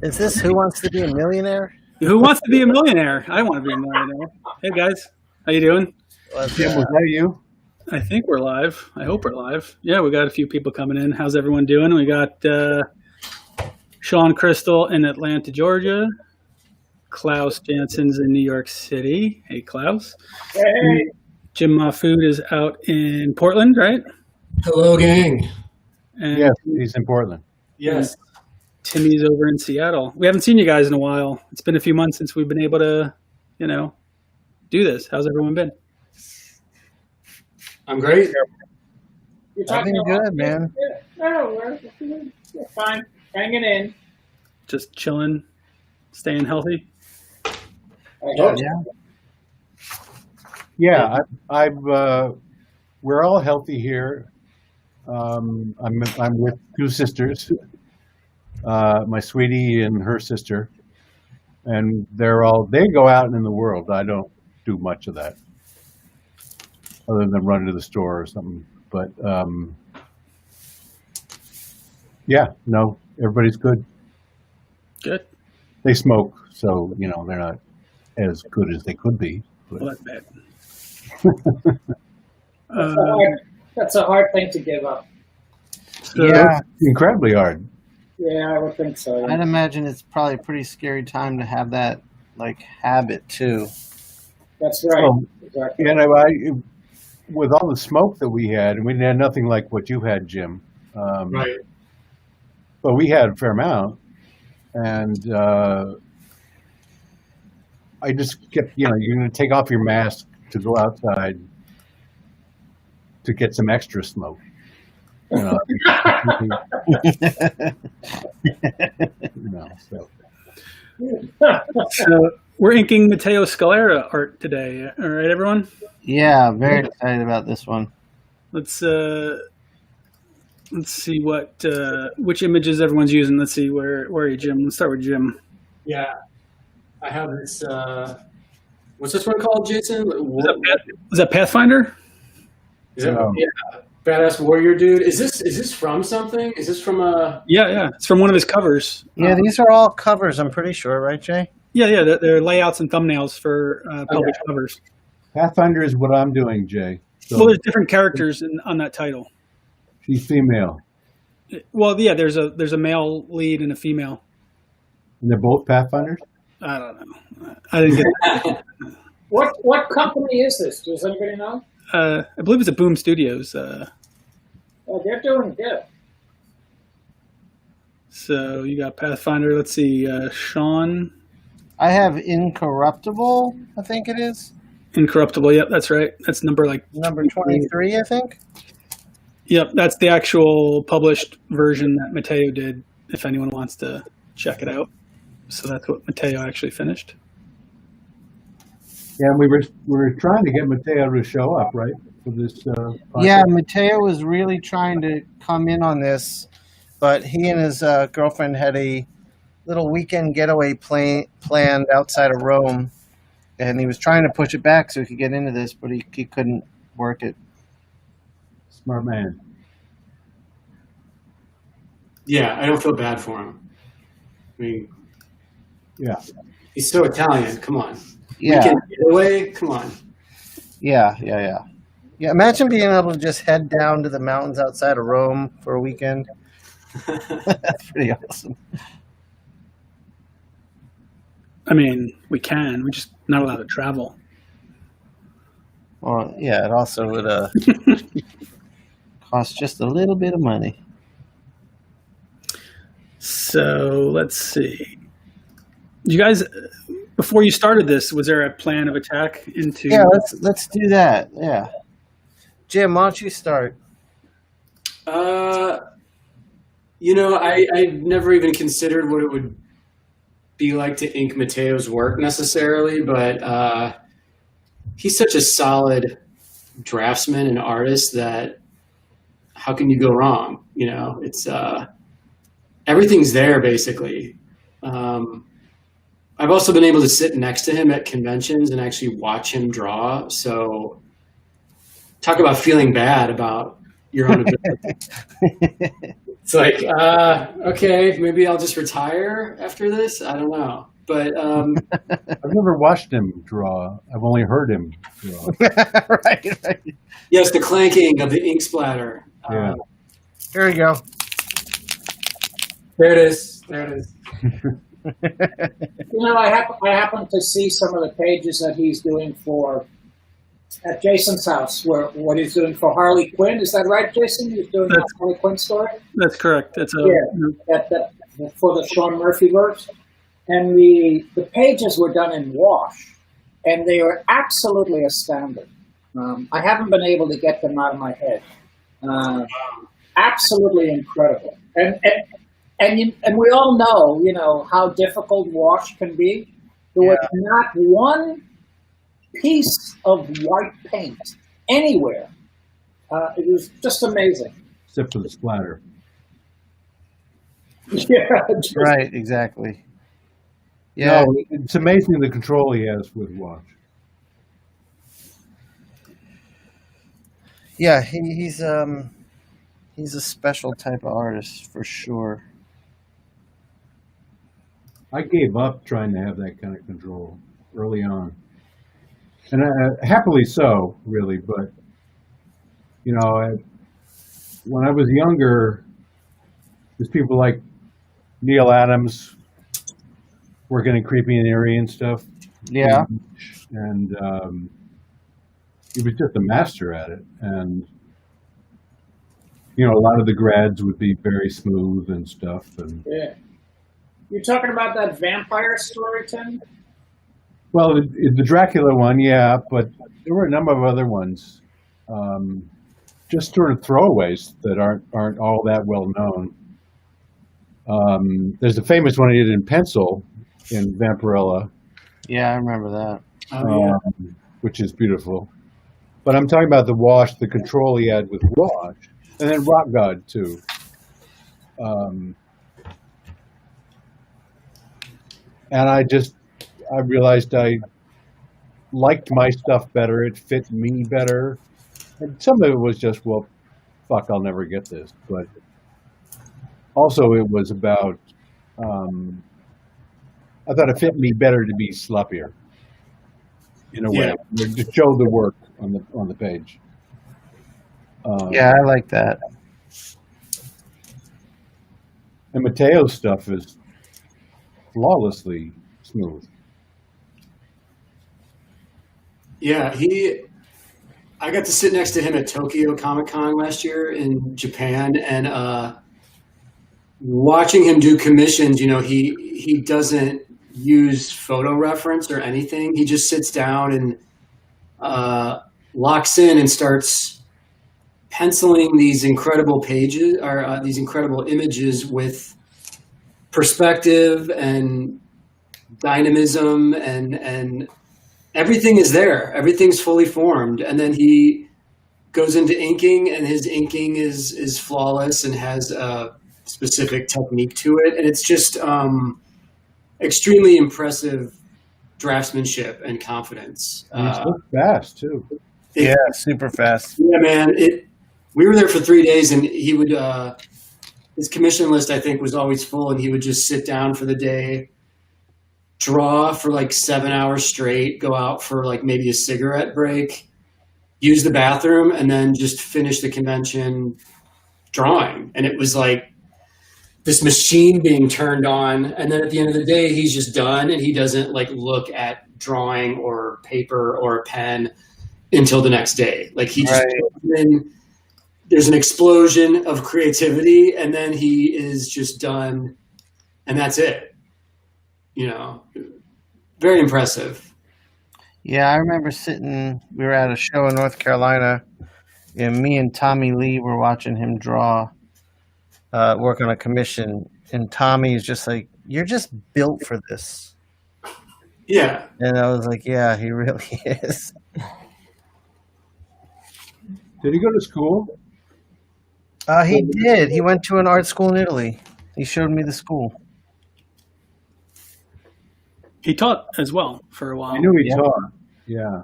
Is this Who Wants to Be a Millionaire? Who wants to be a millionaire? I want to be a millionaire. Hey guys, how you doing? Jim, was that you? I think we're live. I hope we're live. Yeah, we got a few people coming in. How's everyone doing? We got Sean Crystal in Atlanta, Georgia. Klaus Jansen's in New York City. Hey, Klaus. Hey. Jim Mahfood is out in Portland, right? Hello, gang. And Yes, he's in Portland. Yes. Timmy's over in Seattle. We haven't seen you guys in a while. It's been a few months since we've been able to, do this. How's everyone been? I'm great. I've been good, man. No, we're fine. Hanging in. Just chilling, staying healthy. Yeah, we're all healthy here. I'm with two sisters, my sweetie and her sister, and they go out in the world. I don't do much of that, other than run to the store or something. But everybody's good. Good. They smoke, so they're not as good as they could be. But. Well, that's bad. That's a hard thing to give up. Yeah, Incredibly hard. Yeah, I would think so. I'd imagine it's probably a pretty scary time to have that habit too. That's right. Exactly. With all the smoke that we had, and we had nothing like what you had, Jim. Right. But we had a fair amount, and I just kept, you're going to take off your mask to go outside to get some extra smoke. So. So we're inking Matteo Scalera art today. All right, everyone? Yeah, very excited about this one. Let's see which images everyone's using. Let's see, where are you, Jim? Let's start with Jim. Yeah. I have this, what's this one called, Jason? Is that Pathfinder? Is it? Yeah. Badass Warrior Dude. Is this from something? Is this from a... Yeah. It's from one of his covers. Yeah, these are all covers, I'm pretty sure, right, Jay? Yeah. They're layouts and thumbnails for published covers. Pathfinder is what I'm doing, Jay. So Well, there's different characters on that title. she's female. Well, yeah, there's a male lead and a female. And they're both Pathfinders? I don't know. I didn't get it. What company is this? Does anybody know? I believe it's at Boom Studios. Oh, they're doing good. So you got Pathfinder. Let's see, Sean. I have Incorruptible, I think it is. Incorruptible. Yep, that's right. That's number 23, I think. Yep, that's the actual published version that Matteo did, if anyone wants to check it out. So that's what Matteo actually finished. Yeah, we were trying to get Matteo to show up, right? For this Yeah, Matteo was really trying to come in on this, but he and his girlfriend had a little weekend getaway planned outside of Rome, and he was trying to push it back so he could get into this, but he couldn't work it. Smart man. Yeah, I don't feel bad for him. I mean, Yeah. he's so Italian. Come on. Yeah. Weekend getaway? Come on. Yeah. Yeah, imagine being able to just head down to the mountains outside of Rome for a weekend. That's pretty awesome. I mean, we can. We're just not allowed to travel. Well, yeah, it also would cost just a little bit of money. So let's see. You guys, before you started this, was there a plan of attack into? Yeah, let's do that. Yeah, Jim, why don't you start? I never even considered what it would be like to ink Matteo's work necessarily, but he's such a solid draftsman and artist that how can you go wrong? It's everything's there basically. I've also been able to sit next to him at conventions and actually watch him draw. So talk about feeling bad about your own ability. It's like, okay, maybe I'll just retire after this. I don't know. But I've never watched him draw. I've only heard him draw. right. yes, the clanking of the ink splatter. Yeah. Here we go. There it is. There it is. I happen to see some of the pages that he's doing at Jason's house, what he's doing for Harley Quinn. Is that right, Jason? He's doing a Harley Quinn story? That's correct. That's For the Sean Murphy verse. And the pages were done in wash, and they were absolutely astounding. I haven't been able to get them out of my head. Absolutely incredible. And we all know, how difficult wash can be. There was not one piece of white paint anywhere. It was just amazing. Except for the splatter. Yeah, Right, exactly. Yeah, No, it's amazing the control he has with wash. yeah, he's a special type of artist for sure. I gave up trying to have that kind of control early on. And happily so, really. But, when I was younger, there's people like Neil Adams working in Creepy and Eerie and stuff. Yeah. And he was just a master at it. And, a lot of the grads would be very smooth and stuff. And yeah. You're talking about that vampire story, Tim? well, the Dracula one, yeah, but there were a number of other ones, just sort of throwaways that aren't all that well known. There's a famous one he did in pencil in Vampirella, Yeah, I remember that. which is beautiful. But I'm talking about the wash, the control he had with wash, and then Rock God too. And I realized I liked my stuff better. It fit me better. And some of it was just, well, fuck, I'll never get this. But also it was about, I thought it fit me better to be sloppier in a way. To show the work on the page. Yeah, I like that. And Matteo's stuff is flawlessly smooth. Yeah, I got to sit next to him at Tokyo Comic Con last year in Japan, and watching him do commissions, he doesn't use photo reference or anything. He just sits down and locks in and starts penciling these incredible pages or these incredible images with perspective and dynamism and everything is there. Everything's fully formed. And then he goes into inking, and his inking is flawless and has a specific technique to it. And it's just extremely impressive draftsmanship and confidence. And he's so fast too. Yeah, super fast. Yeah, man. We were there for 3 days, and he would his commission list, I think, was always full, and he would just sit down for the day, draw for like 7 hours straight, go out for like maybe a cigarette break, use the bathroom, and then just finish the convention drawing. And it was like this machine being turned on. And then at the end of the day, he's just done, and he doesn't like look at drawing or paper or a pen until the next day. Like he just there's an explosion of creativity, and then he is just done, and that's it. Very impressive. Yeah, I remember we were at a show in North Carolina, and me and Tommy Lee were watching him draw, work on a commission, and Tommy is just like, you're just built for this. Yeah. And I was like, yeah, he really is. Did he go to school? He did. He went to an art school in Italy. He showed me the school. He taught as well for a while. I knew he taught. Yeah.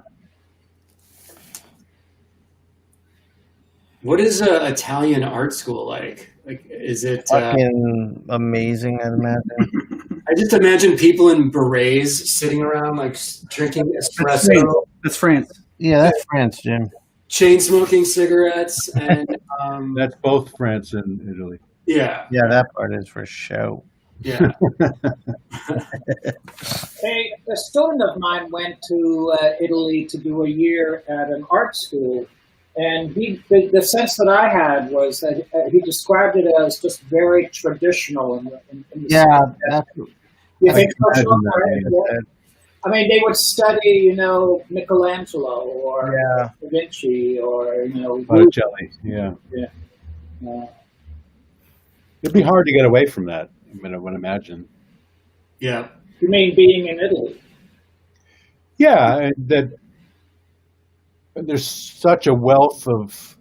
What is Italian art school like? Like, is it? Fucking amazing, I imagine. I just imagine people in berets sitting around, like drinking espresso, That's France. Yeah, that's France, Jim. chain smoking cigarettes, and That's both France and Italy. yeah, Yeah, that part is for show. yeah. A student of mine went to Italy to do a year at an art school, and the sense that I had was that he described it as just very traditional. In the Yeah, sense that- that's you think so, imagine Sean? that, Right? I mean, they would study, Michelangelo or Yeah. Da Vinci or Botticelli, yeah. uh, It'd be hard to get away from that. I mean, I would imagine. Yeah. you mean being in Italy? Yeah, and that there's such a wealth of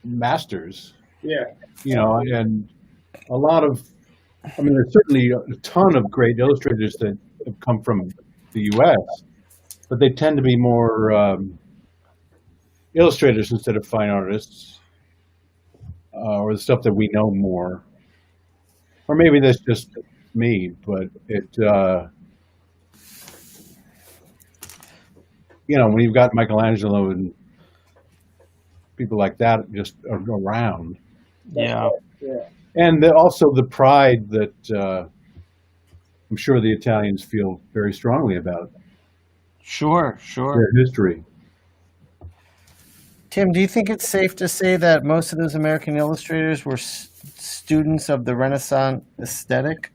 masters, Yeah. and a lot of, I mean, there's certainly a ton of great illustrators that have come from the U.S., but they tend to be more illustrators instead of fine artists, or the stuff that we know more. Or maybe that's just me, but when you've got Michelangelo and people like that just around, yeah. Yeah. and also the pride that I'm sure the Italians feel very strongly about Sure. their history. Tim, do you think it's safe to say that most of those American illustrators were students of the Renaissance aesthetic?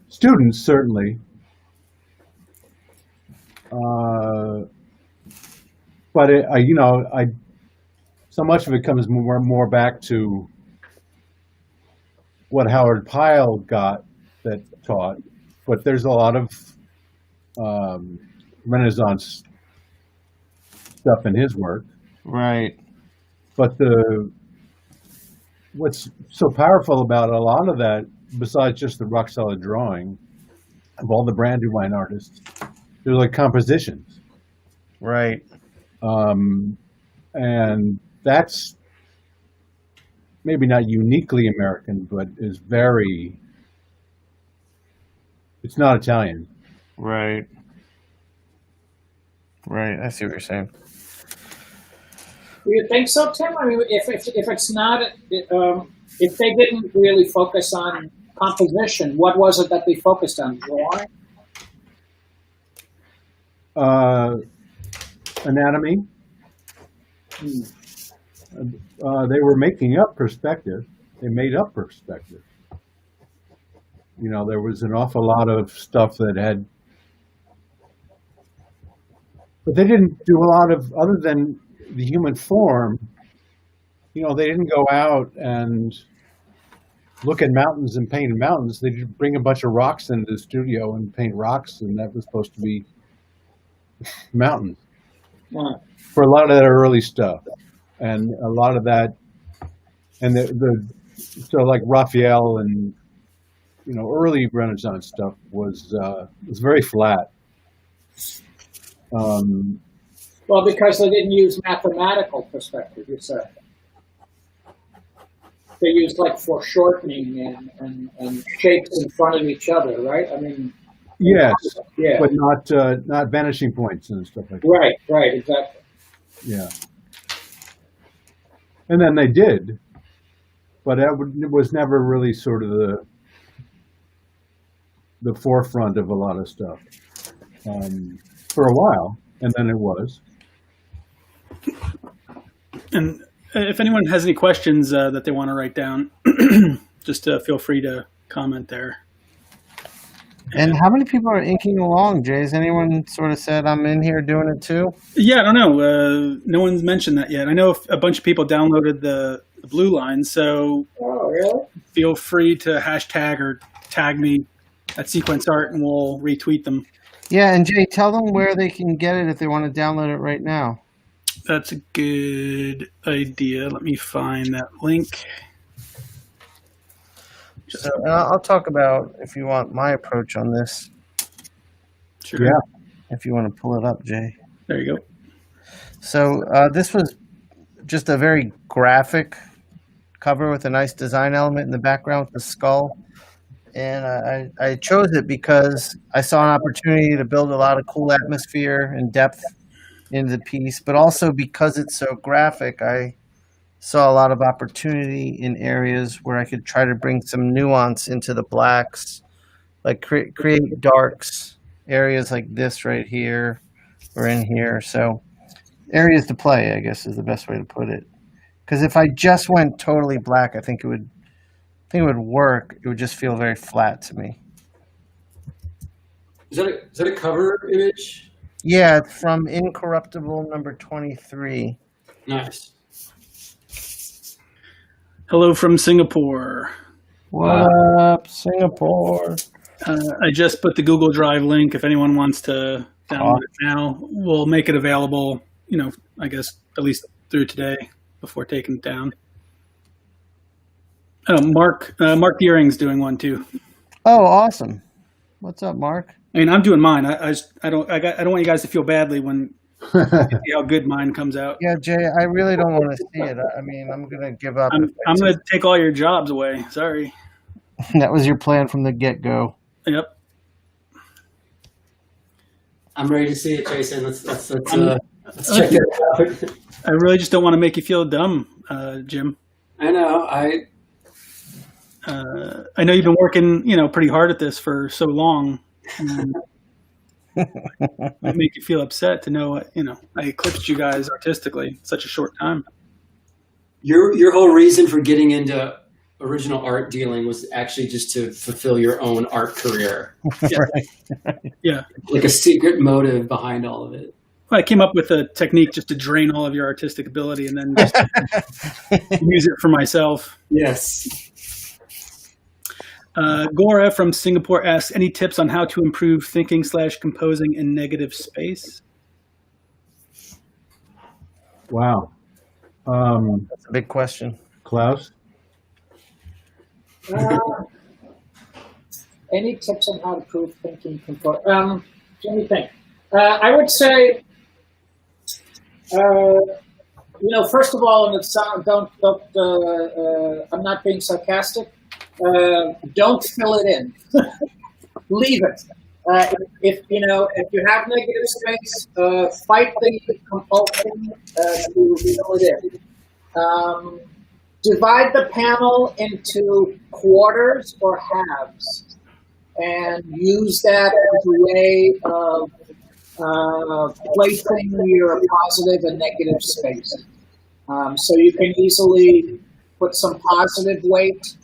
Students, certainly. But so much of it comes more back to what Howard Pyle got that taught. But there's a lot of Renaissance stuff in his work. Right. But what's so powerful about a lot of that, besides just the rock solid drawing of all the Brandywine artists, they're like compositions. Right. And that's maybe not uniquely American, but is it's not Italian. Right. I see what you're saying. Do you think so, Tim? I mean, if it's not, if they didn't really focus on composition, what was it that they focused on? Drawing? Anatomy. They were making up perspective. They made up perspective. There was an awful lot of stuff that had, but they didn't do a lot of, other than the human form. They didn't go out and look at mountains and paint mountains. They just bring a bunch of rocks into the studio and paint rocks, and that was supposed to be mountains. Wow. For a lot of that early stuff, and a lot of that, and so like Raphael and early Renaissance stuff was very flat. Well, because they didn't use mathematical perspective, you said. They used like foreshortening and shapes in front of each other, right? I mean. Yes, Yeah. but not vanishing points and stuff like that. Right, exactly. Yeah. And then they did, but it was never really sort of the forefront of a lot of stuff for a while, and then it was. And if anyone has any questions that they want to write down, just feel free to comment there. And how many people are inking along, Jay? Has anyone sort of said, I'm in here doing it too? Yeah, I don't know. No one's mentioned that yet. I know a bunch of people downloaded the blue line, so Oh, really? feel free to hashtag or tag me at Sequence Art, and we'll retweet them. Yeah, and Jay, tell them where they can get it if they want to download it right now. That's a good idea. Let me find that link. So I'll talk about, if you want, my approach on this. Sure. Yeah. If you want to pull it up, Jay. There you go. So this was just a very graphic cover with a nice design element in the background with the skull. And I chose it because I saw an opportunity to build a lot of cool atmosphere and depth into the piece, but also because it's so graphic, I saw a lot of opportunity in areas where I could try to bring some nuance into the blacks, like create darks, areas like this right here or in here. So areas to play, I guess, is the best way to put it. Because if I just went totally black, I think it would work. It would just feel very flat to me. Is that a cover image? Yeah, it's from Incorruptible number 23. Nice. Hello from Singapore. What up, Singapore? I just put the Google Drive link. If anyone wants to download it now, we'll make it available, I guess at least through today before taking it down. Mark Deering's doing one too. Oh, awesome! What's up, Mark? I mean, I'm doing mine. I don't want you guys to feel badly when see how good mine comes out. Yeah, Jay, I really don't want to see it. I mean, I'm gonna give up. I'm gonna take all your jobs away. Sorry. That was your plan from the get-go. Yep. I'm ready to see it, Jason. Let's check it out. I really just don't want to make you feel dumb, Jim. I know. I know you've been working, pretty hard at this for so long. It might make you feel upset to know, I eclipsed you guys artistically in such a short time. Your whole reason for getting into original art dealing was actually just to fulfill your own art career. Yeah. Right. Yeah. Like a secret motive behind all of it. I came up with a technique just to drain all of your artistic ability and then just use it for myself. Yes. Gora from Singapore asks, any tips on how to improve thinking/composing in negative space? Wow. That's a big question. Klaus? Any tips on how to improve thinking? Let me think. I would say, first of all, and it's I'm not being sarcastic. Don't fill it in. Leave it. If you have negative space, fight the compulsion to fill it in. Divide the panel into quarters or halves, and use that as a way of placing your positive and negative space. So you can easily put some positive weight,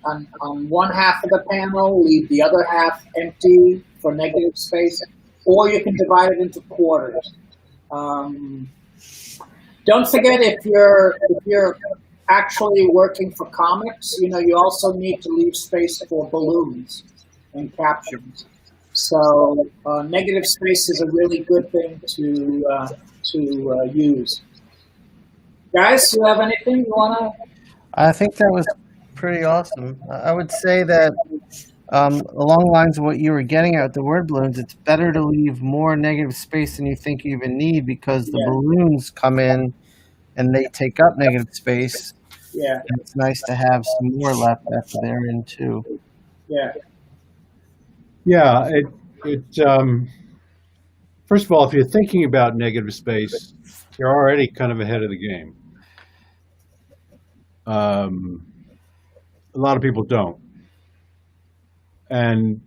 on one half of the panel, leave the other half empty for negative space, or you can divide it into quarters. Don't forget, if you're actually working for comics, you also need to leave space for balloons and captions. So negative space is a really good thing to use. Guys, do you have anything you want to? I think that was pretty awesome. I would say that along the lines of what you were getting at with the word balloons, it's better to leave more negative space than you think you even need, because the balloons come in and they take up negative space. Yeah. And it's nice to have some more left after they're in too. Yeah. Yeah, first of all, if you're thinking about negative space, you're already kind of ahead of the game. A lot of people don't. And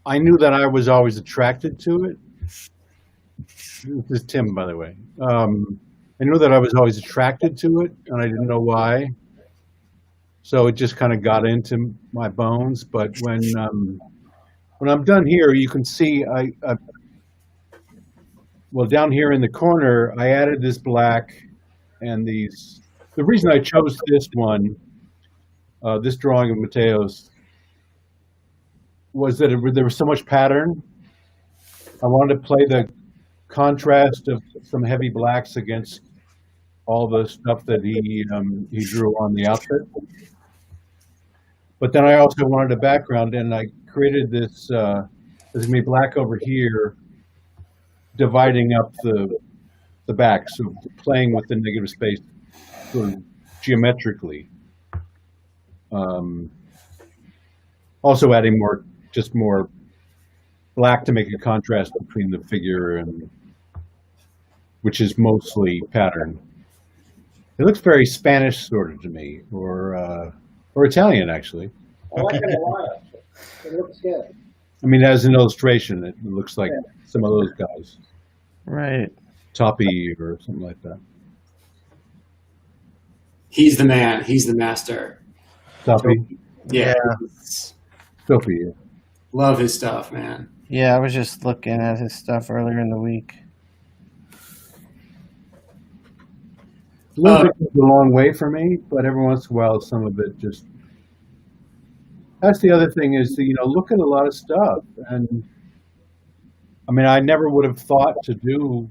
I knew that I was always attracted to it. This is Tim, by the way. I knew that I was always attracted to it, and I didn't know why. So it just kind of got into my bones. But when I'm done here, you can see down here in the corner, I added this black and these. The reason I chose this one, this drawing of Matteo's, was that there was so much pattern. I wanted to play the contrast of some heavy blacks against all the stuff that he drew on the outfit. But then I also wanted a background, and I created this. There's gonna be black over here, dividing up the the back, so playing with the negative space sort of geometrically. Also adding more black to make a contrast between the figure and which is mostly pattern. It looks very Spanish sort of to me, or Italian actually. I like it a lot. It looks good. I mean, as an illustration, it looks like some of those guys, Right. Toppy or something like that. He's the man. He's the master. Toppy, Yeah. Toppy. Yeah. Love his stuff, man. Yeah, I was just looking at his stuff earlier in the week. A little bit goes a long way for me, but every once in a while, some of it just. That's the other thing is, look at a lot of stuff, and I mean, I never would have thought to do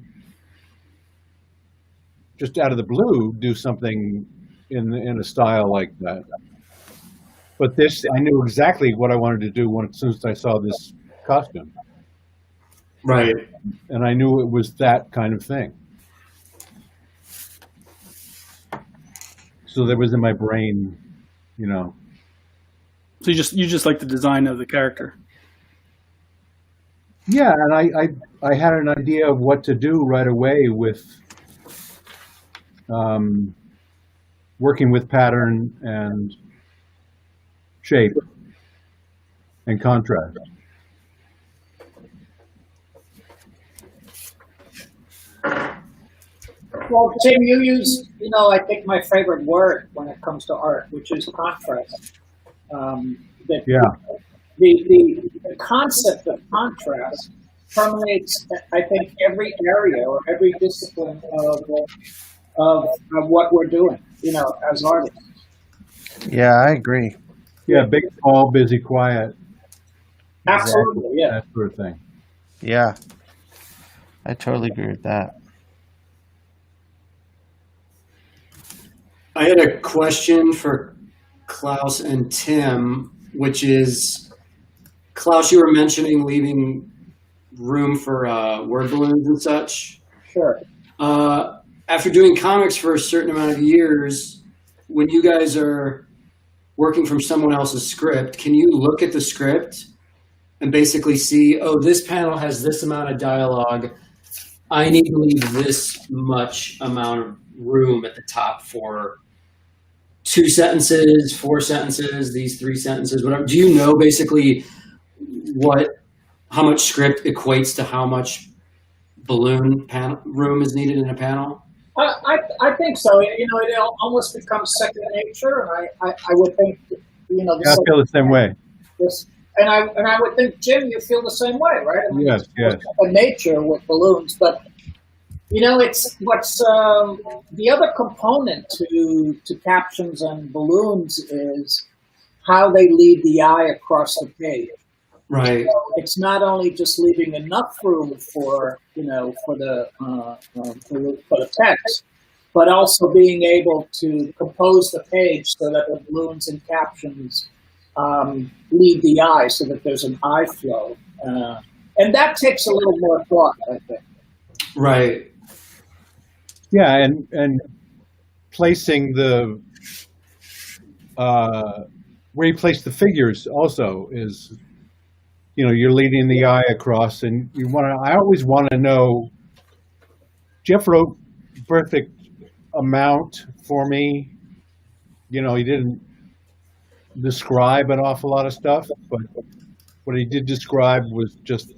just out of the blue do something in a style like that. But this, I knew exactly what I wanted to do as soon as I saw this costume, Right. and I knew it was that kind of thing. So there was in my brain, So you just like the design of the character. Yeah, and I had an idea of what to do right away with working with pattern and shape and contrast. Well, Tim, you use, I think my favorite word when it comes to art, which is contrast. Yeah. The concept of contrast permeates, I think, every area or every discipline of what we're doing, as artists. Yeah, I agree. Yeah, big, small, busy, quiet, Absolutely, yeah. that sort of thing. Yeah, I totally agree with that. I had a question for Klaus and Tim, which is, Klaus, you were mentioning leaving room for word balloons and such. Sure. After doing comics for a certain amount of years, when you guys are working from someone else's script, can you look at the script and basically see, oh, this panel has this amount of dialogue. I need to leave this much amount of room at the top for 2 sentences, 4 sentences, these 3 sentences, whatever. Do you know basically how much script equates to how much balloon room is needed in a panel? I think so. It almost becomes second nature, and I would think, Yeah, I feel the same way. this, and I would think, Jim, you feel the same way, right? I mean, Yes, it's yes. second nature with balloons, but it's what's the other component to captions and balloons is how they lead the eye across the page. Right. So it's not only just leaving enough room for the text, but also being able to compose the page so that the balloons and captions lead the eye, so that there's an eye flow, and that takes a little more thought, I think. Right. Yeah, and placing the where you place the figures also is, you're leading the eye across, and I always want to know. Jeff wrote perfect amount for me. He didn't describe an awful lot of stuff, but what he did describe was just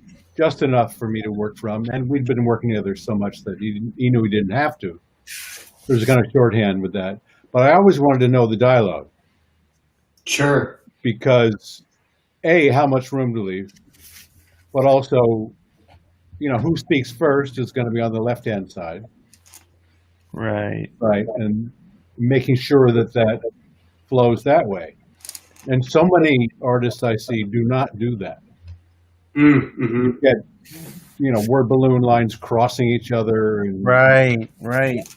enough for me to work from. And we'd been working together so much that he knew he didn't have to. There's kind of shorthand with that. But I always wanted to know the dialogue. Sure. Because A, how much room to leave, but also, who speaks first is going to be on the left-hand side. Right. Right. And making sure that flows that way. And so many artists I see do not do that. Mm-hmm. You get, word balloon lines crossing each other and Right.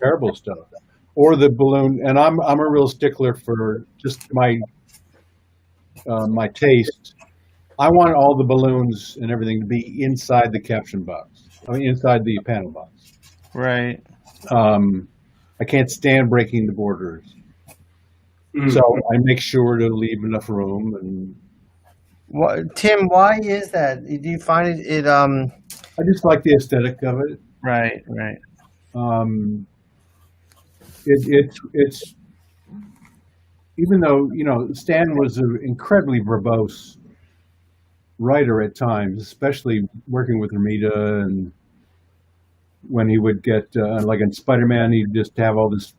terrible stuff. Or the balloon, and I'm a real stickler for just my taste. I want all the balloons and everything to be inside the caption box. Inside the panel box. Right. I can't stand breaking the borders. So I make sure to leave enough room. And What, Tim? Why is that? Do you find it? I just like the aesthetic of it. Right. Right. It's even though Stan was an incredibly verbose writer at times, especially working with Ramita, and when he would get like in Spider-Man, he'd just have all this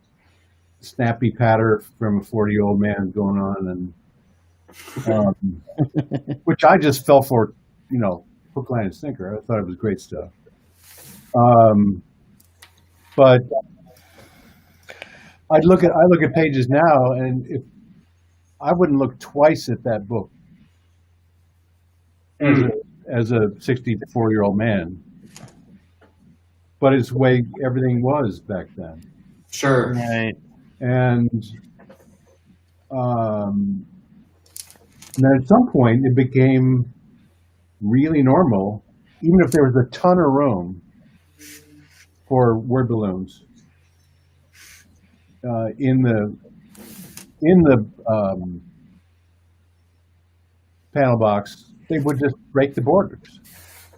snappy patter from a 40-year-old man going on, and which I just fell for, hook, line, and sinker. I thought it was great stuff. But I look at pages now, and if I wouldn't look twice at that book as a 64-year-old man, but it's the way everything was back then. Sure. Right. And then at some point it became really normal, even if there was a ton of room for word balloons in the panel box, they would just break the borders.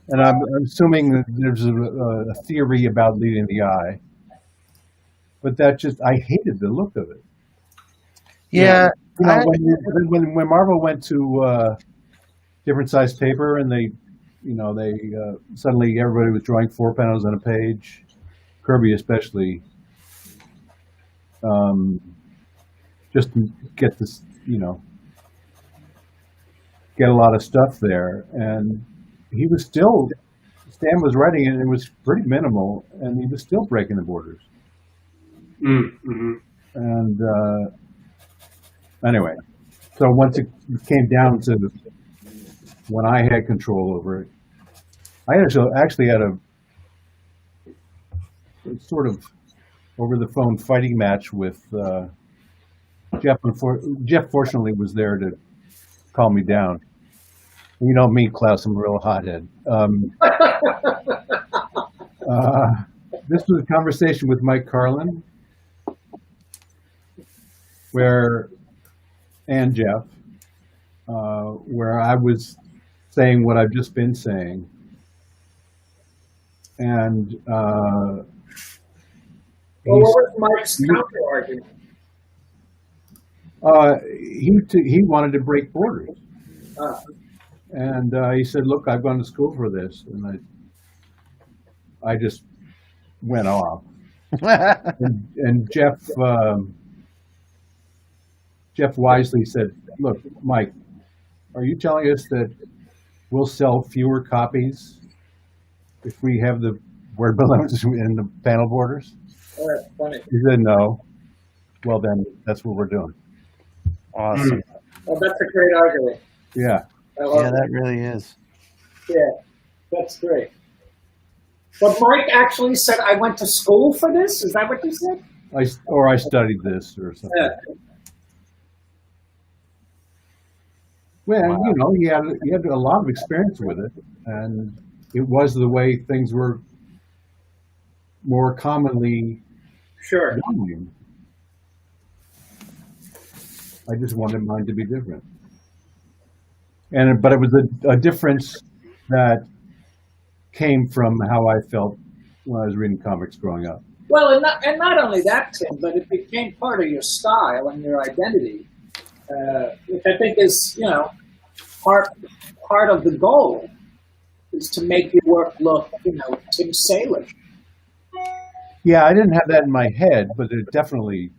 And I'm assuming that there's a theory about leading the eye, but I hated the look of it. Yeah. When Marvel went to different size paper, and they suddenly everybody was drawing 4 panels on a page, Kirby especially, just to get this, get a lot of stuff there. And Stan was writing it, and it was pretty minimal, and he was still breaking the borders. Mm-hmm. And anyway, so once it came down to when I had control over it, I actually had a sort of over the phone fighting match with Jeff. Jeff fortunately was there to calm me down. You know me, Klaus, I'm a real hothead. This was a conversation with Mike Carlin, and Jeff, where I was saying what I've just been saying, and what was Mike's counter argument? he wanted to break borders, and he said, "Look, I've gone to school for this," and I just went off, and Jeff wisely said, "Look, Mike, are you telling us that we'll sell fewer copies if we have the word balloons in the panel borders?" Funny. He said, "No." Well, then that's what we're doing. Awesome. Well, that's a great argument. Yeah. Yeah, that really is. Yeah, that's great. But Mike actually said, "I went to school for this." Is that what you said? I studied this or something. Yeah. Well, wow. He had a lot of experience with it, and it was the way things were more commonly done. I just wanted mine to be different, but it was a difference that came from how I felt when I was reading comics growing up. Well, and not only that, Tim, but it became part of your style and your identity, which I think is, part of the goal is to make your work look, Tim Salish. Yeah, I didn't have that in my head, but it definitely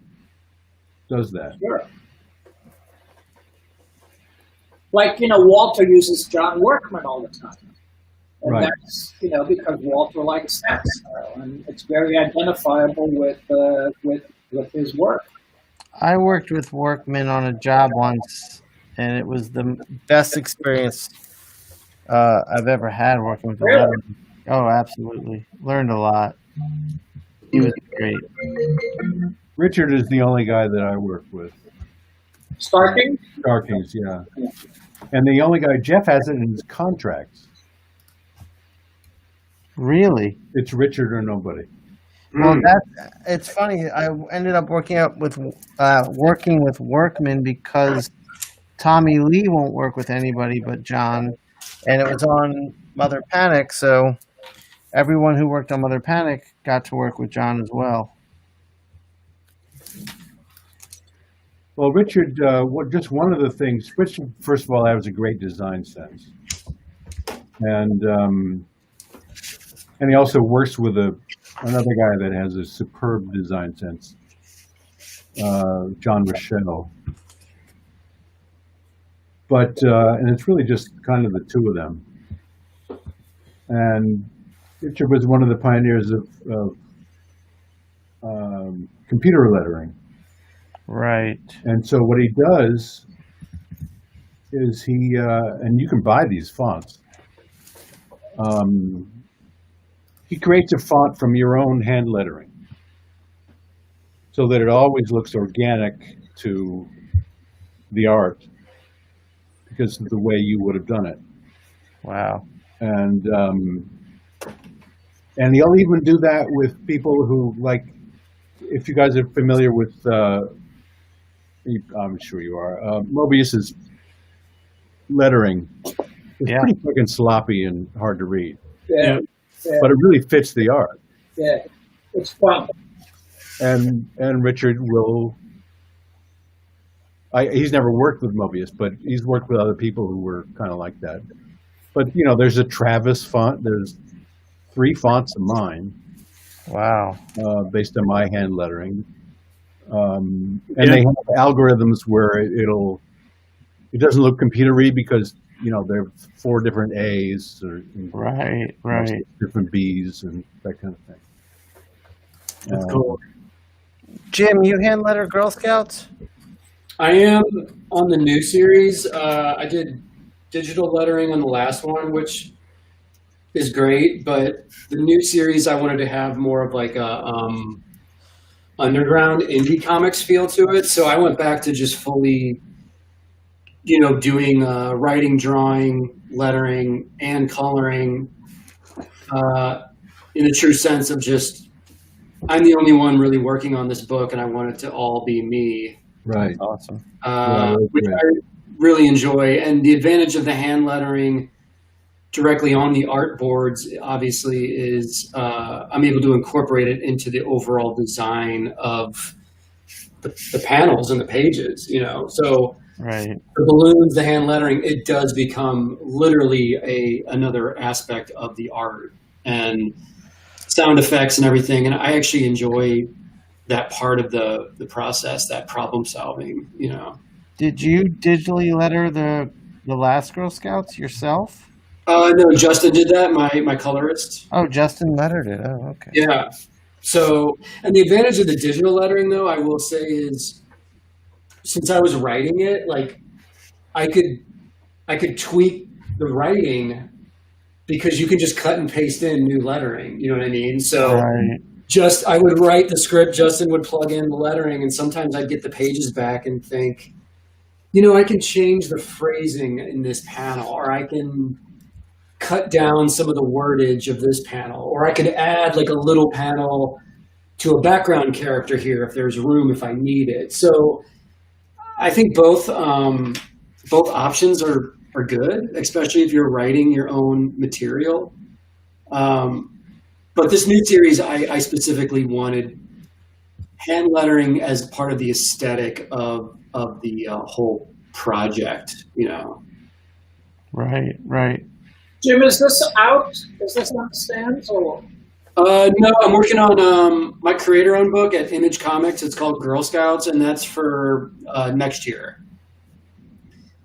does that. Sure. Like, Walter uses John Workman all the time. And right. That's, because Walter likes that style, and it's very identifiable with his work. I worked with Workman on a job once, and it was the best experience I've ever had working with Really? him. Oh, absolutely. Learned a lot. He was great. Richard is the only guy that I worked with. Starking? Starkings, yeah. And the only guy, Jeff has it in his contracts. Really? It's Richard or nobody. Well, it's funny. I ended up working with workmen because Tommy Lee won't work with anybody but John, and it was on Mother Panic, so everyone who worked on Mother Panic got to work with John as well. Well, Richard, just one of the things. Richard, first of all, has a great design sense, and he also works with another guy that has a superb design sense, John Rochelle. But and it's really just kind of the two of them. And Richard was one of the pioneers of computer lettering. Right. And so what he does is and you can buy these fonts. He creates a font from your own hand lettering so that it always looks organic to the art because of the way you would have done it. Wow. And he'll even do that with people who, like, if you guys are familiar with, I'm sure you are, Mobius's lettering is pretty fucking sloppy and hard to read. Yeah. But it really fits the art. Yeah, it's fun. And Richard will. He's never worked with Mobius, but he's worked with other people who were kind of like that. But there's a Travis font. There's 3 fonts of mine. Wow. Based on my hand lettering, and they have algorithms where it doesn't look computer-y because there are 4 different A's or right, different B's and that kind of thing. That's cool. Jim, you hand letter Girl Scouts? I am on the new series. I did digital lettering on the last one, which is great, but the new series I wanted to have more of like a underground indie comics feel to it. So I went back to just fully, doing writing, drawing, lettering, and coloring in the true sense of just, I'm the only one really working on this book and I want it to all be me. Right. Awesome. Which I really enjoy. And the advantage of the hand lettering directly on the art boards, obviously, is I'm able to incorporate it into the overall design of the panels and the pages, So right. The balloons, the hand lettering, it does become literally another aspect of the art and sound effects and everything. And I actually enjoy that part of the process, that problem solving, Did you digitally letter the last Girl Scouts yourself? No, Justin did that, my colorist. Oh, Justin lettered it. Oh, okay. Yeah. So, and the advantage of the digital lettering, though, I will say is, since I was writing it, like, I could tweak the writing because you can just cut and paste in new lettering. You know what I mean? So, I would write the script, Justin would plug in the lettering, and sometimes I'd get the pages back and think, I can change the phrasing in this panel, or I can cut down some of the wordage of this panel, or I could add like a little panel to a background character here if there's room, if I need it. So I think both options are good, especially if you're writing your own material. But this new series, I specifically wanted hand lettering as part of the aesthetic of the whole project, Right. Jim, is this out? Is this on stands or? No, I'm working on my creator-owned book at Image Comics. It's called Girl Scouts, and that's for next year.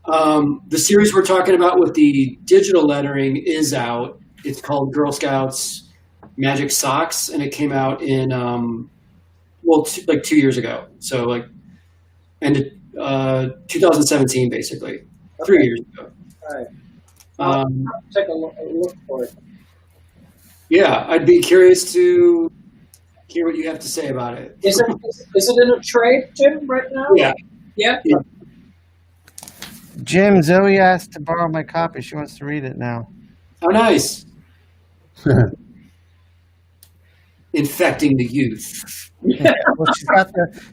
The series we're talking about with the digital lettering is out. It's called Girl Scouts Magic Socks, and it came out in, 2 years ago. So, like, ended 2017, basically. 3 years ago. All right. I'll take a look for it. Yeah, I'd be curious to hear what you have to say about it. Is it in a trade, Jim, right now? Yeah. Yeah? Jim, Zoe asked to borrow my copy. She wants to read it now. Oh, nice. infecting the youth. Well,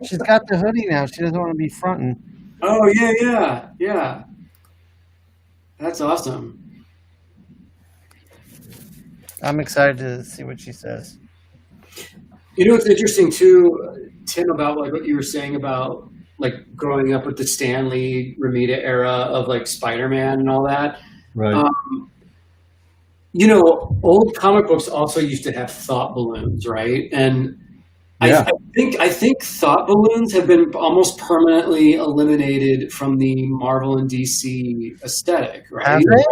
she's got the hoodie now. She doesn't want to be fronting. Oh yeah. That's awesome. I'm excited to see what she says. You know, it's interesting too, Tim, about like what you were saying about like growing up with the Stan Lee Romita era of like Spider-Man and all that. Right. You know, old comic books also used to have thought balloons, right? And Yeah. I think thought balloons have been almost permanently eliminated from the Marvel and DC aesthetic, right? Have they?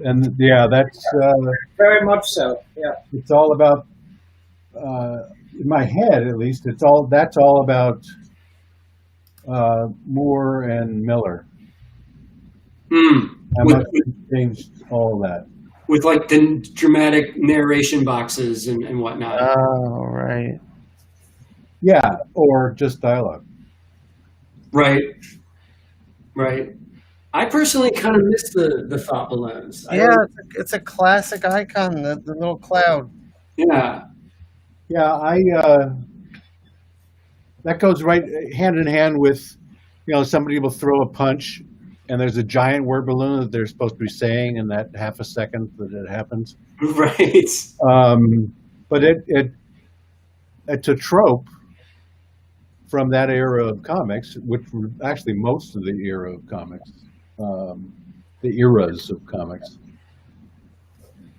And yeah, that's Very much so. Yeah. it's all about in my head at least. That's all about Moore and Miller. How With, much they changed all that. with like the dramatic narration boxes and whatnot. Oh, right. Yeah, or just dialogue. Right. I personally kind of miss the thought balloons. Yeah, it's a classic icon, the little cloud. Yeah. Yeah, that goes right hand in hand with, somebody will throw a punch and there's a giant word balloon that they're supposed to be saying in that half a second that it happens. Right. But it's a trope from that era of comics, which were actually most of the era of comics, the eras of comics,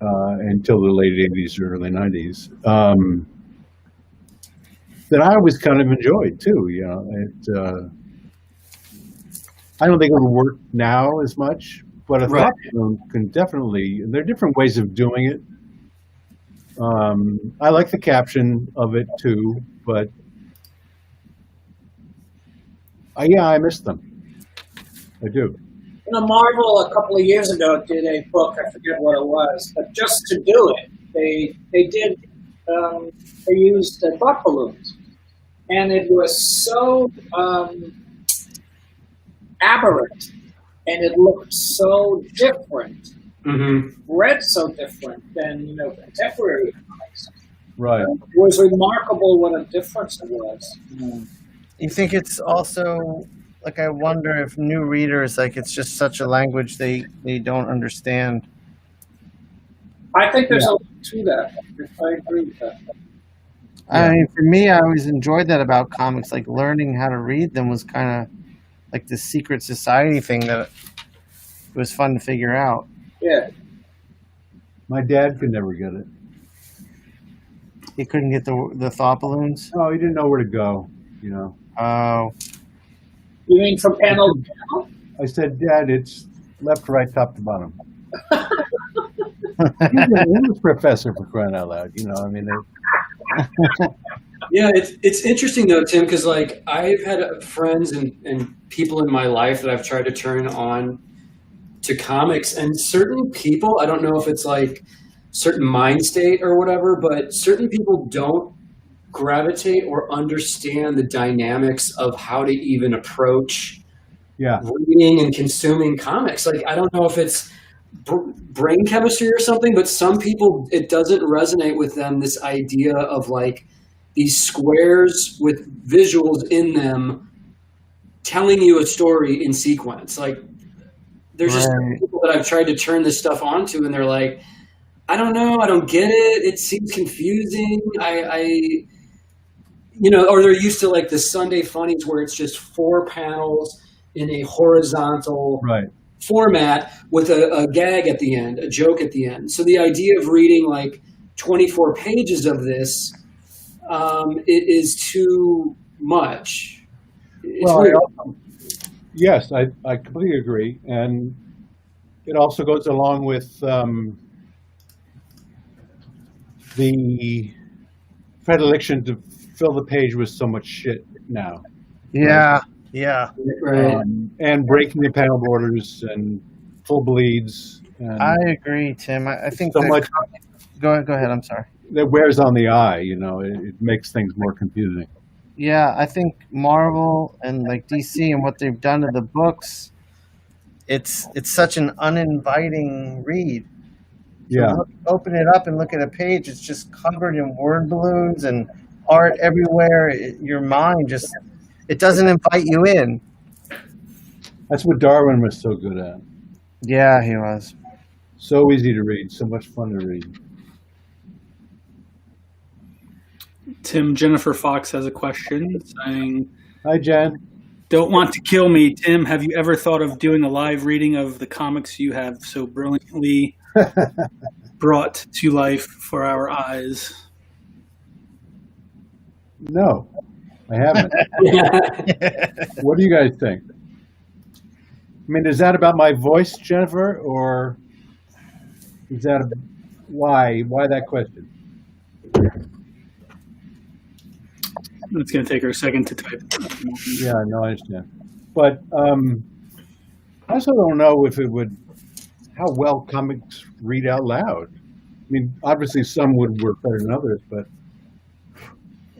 until the late 80s or early 90s, that I always kind of enjoyed too. I don't think it would work now as much, but a Right. thought balloon can definitely, there are different ways of doing it. I like the caption of it too, but I miss them. I do. Marvel a couple of years ago did a book. I forget what it was, but just to do it, they used thought balloons, and it was so aberrant, and it looked so different, read so different than contemporary comics. Right. It was remarkable what a difference it was. You think it's also like, I wonder if new readers, like, it's just such a language they don't understand. I think there's a lot to that. I agree with that. I mean, for me, I always enjoyed that about comics. Like, learning how to read them was kind of like the secret society thing that it was fun to figure out. Yeah. My dad could never get it. He couldn't get the thought balloons. Oh, he didn't know where to go, Oh, You mean from panel to panel? I said, Dad, it's left, right, top to bottom. He's an English professor, for crying out loud. Yeah, it's interesting though, Tim, because like I've had friends and people in my life that I've tried to turn on to comics, and certain people, I don't know if it's like certain mind state or whatever, but certain people don't gravitate or understand the dynamics of how to even approach reading and consuming comics. Like, I don't know if it's brain chemistry or something, but some people, it doesn't resonate with them, this idea of like these squares with visuals in them telling you a story in sequence. Like, there's just people that I've tried to turn this stuff onto, and they're like, I don't know, I don't get it. It seems confusing. Or they're used to like the Sunday funnies where it's just 4 panels in a horizontal format with a gag at the end, a joke at the end. So the idea of reading like 24 pages of this, it is too much. It's weird. Yes, I completely agree. And it also goes along with the predilection to fill the page with so much shit now. Yeah. And breaking the panel borders and full bleeds. And I agree, Tim. I think so much. Go ahead. I'm sorry. That wears on the eye. It makes things more confusing. Yeah, I think Marvel and like DC and what they've done to the books, it's such an uninviting read. Yeah. Open it up and look at a page. It's just covered in word balloons and art everywhere. Your mind just, it doesn't invite you in. That's what Darwin was so good at. Yeah, he was. So easy to read, so much fun to read. Tim, Jennifer Fox has a question saying, Hi, Jen. don't want to kill me. Tim, have you ever thought of doing a live reading of the comics you have so brilliantly brought to life for our eyes? No, I haven't. What do you guys think? I mean, is that about my voice, Jennifer, or is that why that question? It's going to take her a second to type. Yeah, no, I understand. But I also don't know if it would, how well comics read out loud. I mean, obviously some would work better than others, but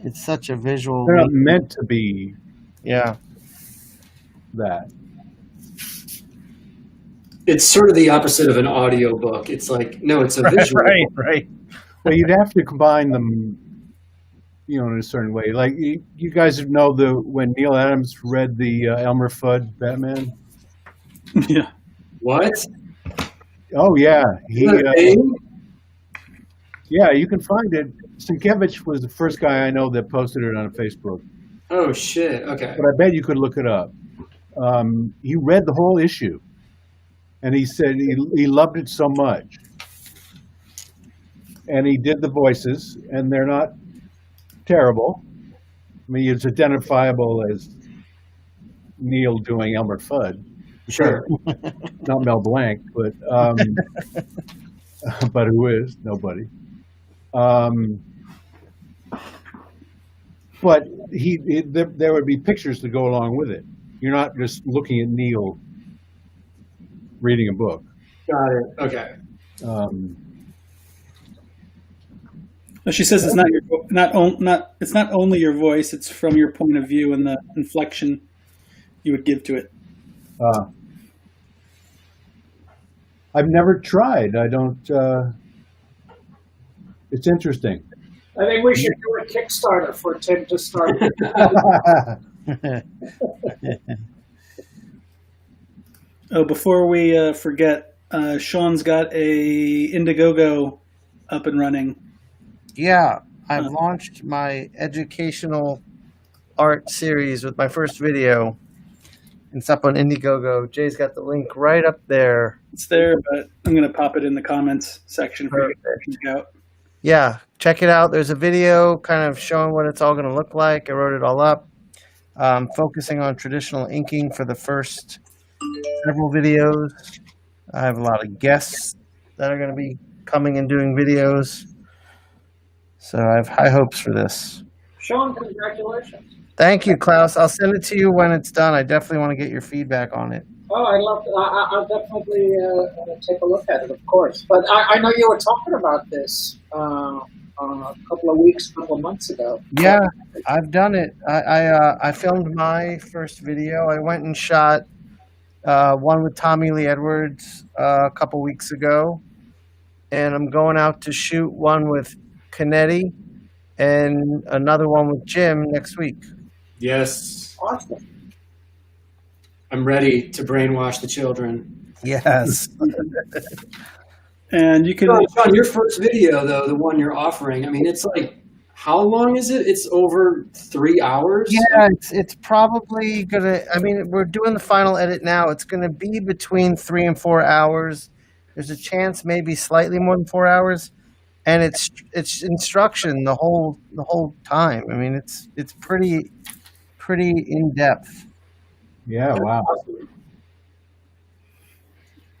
It's such a visual. they're not meant to be Yeah. that. It's sort of the opposite of an audiobook. It's like, no, it's a visual. Right. Well, you'd have to combine them, in a certain way. Like you guys know when Neil Adams read the Elmer Fudd Batman. Yeah. What? Oh yeah, Is that a thing? yeah, you can find it. Sienkiewicz was the first guy I know that posted it on Facebook. Oh shit. Okay. But I bet you could look it up. He read the whole issue, and he said he loved it so much. And he did the voices, and they're not terrible. I mean, it's identifiable as Neil doing Elmer Fudd. Sure. Not Mel Blanc, but but who is? Nobody. But there would be pictures to go along with it. You're not just looking at Neil reading a book. Got it. Okay. She says it's it's not only your voice; it's from your point of view and the inflection you would give to it. I've never tried. I don't. It's interesting. I think we should do a Kickstarter for Tim to start. Oh, before we forget, Sean's got a Indiegogo up and running. Yeah, I've launched my educational art series with my first video. It's up on Indiegogo. Jay's got the link right up there. It's there, but I'm going to pop it in the comments section for you to check out. Yeah, check it out. There's a video kind of showing what it's all going to look like. I wrote it all up. Focusing on traditional inking for the first several videos. I have a lot of guests that are going to be coming and doing videos. So I have high hopes for this. Sean, congratulations. Thank you, Klaus. I'll send it to you when it's done. I definitely want to get your feedback on it. Oh, I'll definitely take a look at it, of course. But I know you were talking about this a couple of months ago. Yeah, I've done it. I filmed my first video. I went and shot one with Tommy Lee Edwards a couple weeks ago. And I'm going out to shoot one with Canetti and another one with Jim next week. Yes. Awesome. I'm ready to brainwash the children. Yes. And you can... Sean, your first video, though, the one you're offering, I mean, it's like, how long is it? It's over 3 hours? Yeah, it's probably going to, I mean, we're doing the final edit now. It's going to be between 3 and 4 hours. There's a chance maybe slightly more than 4 hours. And it's instruction the whole time. I mean, it's pretty in depth. Yeah, wow.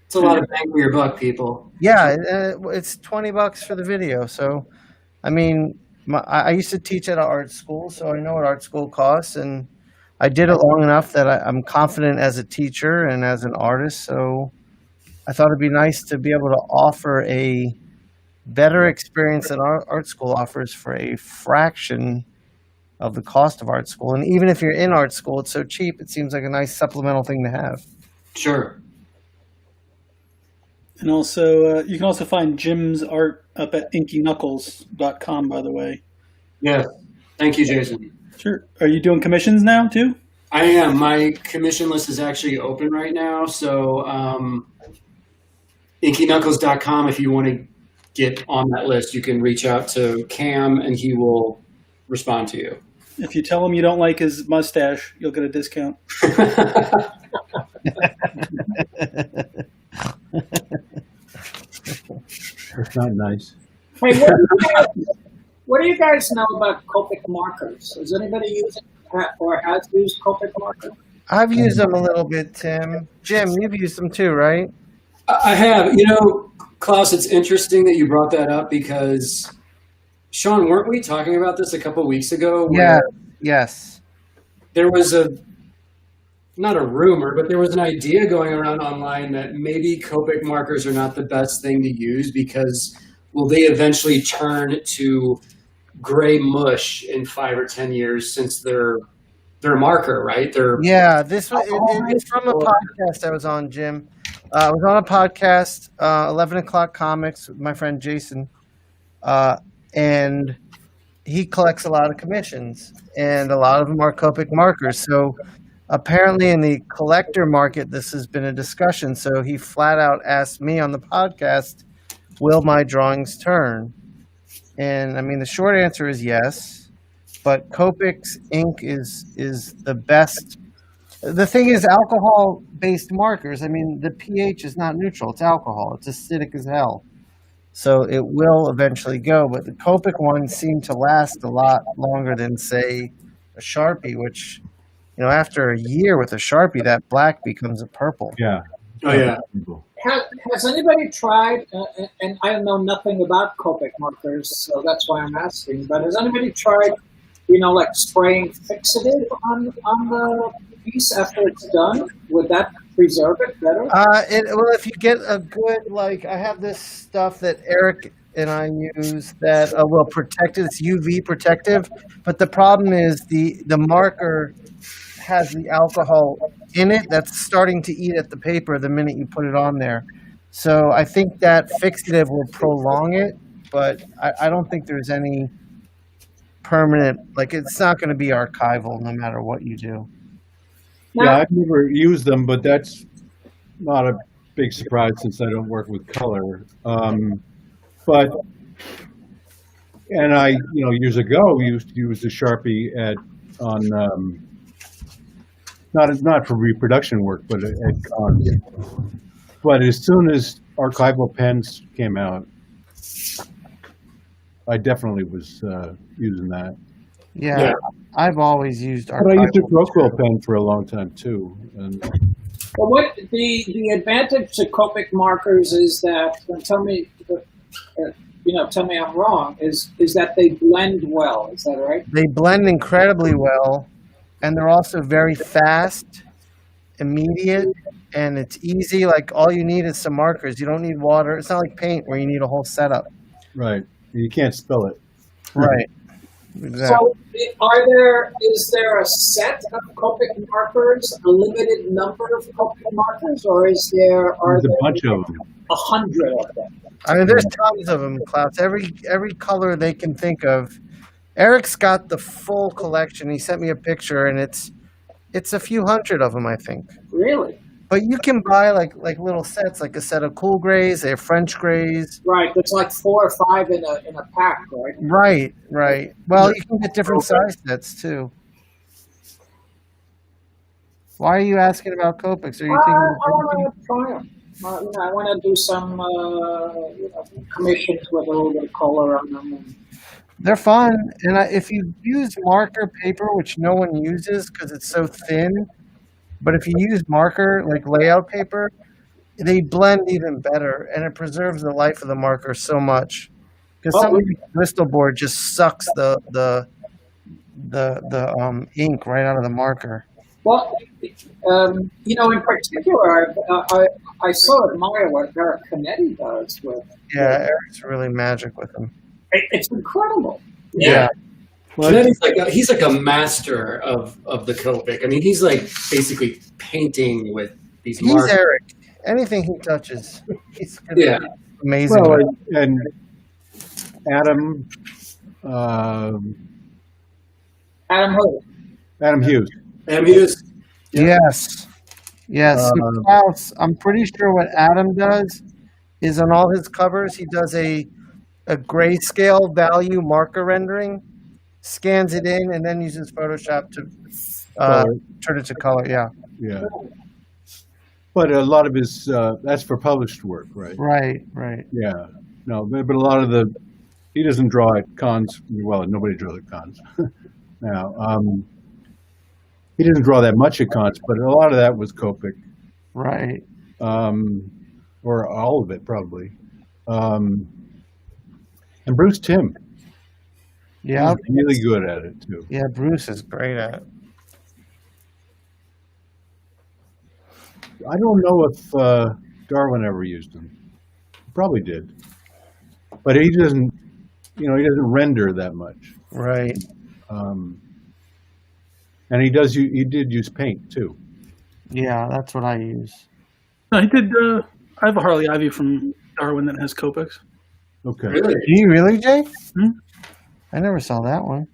It's a lot of bang for your buck, people. Yeah, it's $20 for the video. So, I mean, I used to teach at an art school, so I know what art school costs, and I did it long enough that I'm confident as a teacher and as an artist. So, I thought it'd be nice to be able to offer a better experience than art school offers for a fraction of the cost of art school. And even if you're in art school, it's so cheap, it seems like a nice supplemental thing to have. Sure. And also, you can also find Jim's art up at inkyknuckles.com, by the way. Yeah. Thank you, Jason. Sure. Are you doing commissions now, too? I am. My commission list is actually open right now. So inkyknuckles.com, if you want to get on that list, you can reach out to Cam and he will respond to you. If you tell him you don't like his mustache, you'll get a discount. That's not nice. Hey, what do you guys know about Copic markers? Is anybody using or has used Copic markers? I've used them a little bit, Tim. Jim, you've used them too, right? I have. Klaus, it's interesting that you brought that up because, Sean, weren't we talking about this a couple weeks ago? Yeah. Yes. There was not a rumor, but there was an idea going around online that maybe Copic markers are not the best thing to use because will they eventually turn to gray mush in 5 or 10 years since they're a marker, right? Yeah, it's from a podcast I was on, Jim. I was on a podcast, 11 O'Clock Comics, with my friend Jason, and he collects a lot of commissions, and a lot of them are Copic markers. So apparently in the collector market, this has been a discussion. So he flat out asked me on the podcast, will my drawings turn? And I mean, the short answer is yes, but Copic's ink is the best. The thing is, alcohol-based markers, I mean, the pH is not neutral. It's alcohol. It's acidic as hell. So it will eventually go, but the Copic ones seem to last a lot longer than, say, a Sharpie, which, after a year with a Sharpie, that black becomes a purple. Yeah. Oh, yeah. Has anybody tried, and I know nothing about Copic markers, so that's why I'm asking, but has anybody tried, like spraying fixative on the piece after it's done? Would that preserve it better? Well, if you get a good, I have this stuff that Eric and I use that will protect it. It's UV protective, but the problem is the marker has the alcohol in it that's starting to eat at the paper the minute you put it on there. So I think that fixative will prolong it, but I don't think there's any permanent, it's not going to be archival no matter what you do. Yeah, I've never used them, but that's not a big surprise since I don't work with color. And I, years ago used to use the Sharpie not for reproduction work, but at cons. But as soon as archival pens came out, I definitely was using that. Yeah, I've always used archival. But I used a Rockwell pen for a long time too. And Well, what the advantage to Copic markers is that, and tell me I'm wrong, is that they blend well. Is that right? They blend incredibly well, and they're also very fast, immediate, and it's easy. All you need is some markers. You don't need water. It's not like paint where you need a whole setup. right, you can't spill it. Right. Exactly. So, is there a set of Copic markers, a limited number of Copic markers, or are there There's a bunch of them. 100 of them? I mean, there's tons of them, Klaus. Every color they can think of. Eric's got the full collection. He sent me a picture, and it's a few hundred of them, I think. Really? But you can buy like little sets, like a set of cool grays, they have French grays. Right. It's like 4 or 5 in a pack, right? Right. Well, you can get different size sets too. Why are you asking about Copics? Are you I thinking? want to try them. I want to do some commissions with a little bit of color on them. They're fun, and if you use marker paper, which no one uses because it's so thin, but if you use marker like layout paper, they blend even better, and it preserves the life of the marker so much. Because some of the Bristol board just sucks the ink right out of the marker. Well, in particular, I so admire what Eric Canetti does with. Yeah, Eric's really magic with them. It's incredible. Yeah. Well, He's like a master of the Copic. I mean, he's like basically painting with these He's markers. Eric. anything he touches, he's gonna Yeah. be amazing. Well, and Adam, Adam Hood. Adam Hughes. And he was, Yes. Yes. Uh, Klaus, I'm pretty sure what Adam does is on all his covers, he does a grayscale value marker rendering, scans it in, and then uses Photoshop to Color. turn it to color. Yeah. Yeah. But a lot of his, that's for published work, right? Right. Right. Yeah. No, but a lot of he doesn't draw at cons. Well, nobody draws at cons now. He doesn't draw that much at cons, but a lot of that was Copic, Right. or all of it probably. And Bruce Timm, Yeah. he's really good at it too. Yeah. Bruce is great at it. I don't know if Darwin ever used him. Probably did, but he doesn't. He doesn't render that much. Right. And he does. He did use paint too. Yeah. That's what I use. No, he did. I have a Harley Ivy from Darwin that has Copics. Okay. really? Do you really, Jay? Hmm? I never saw that one.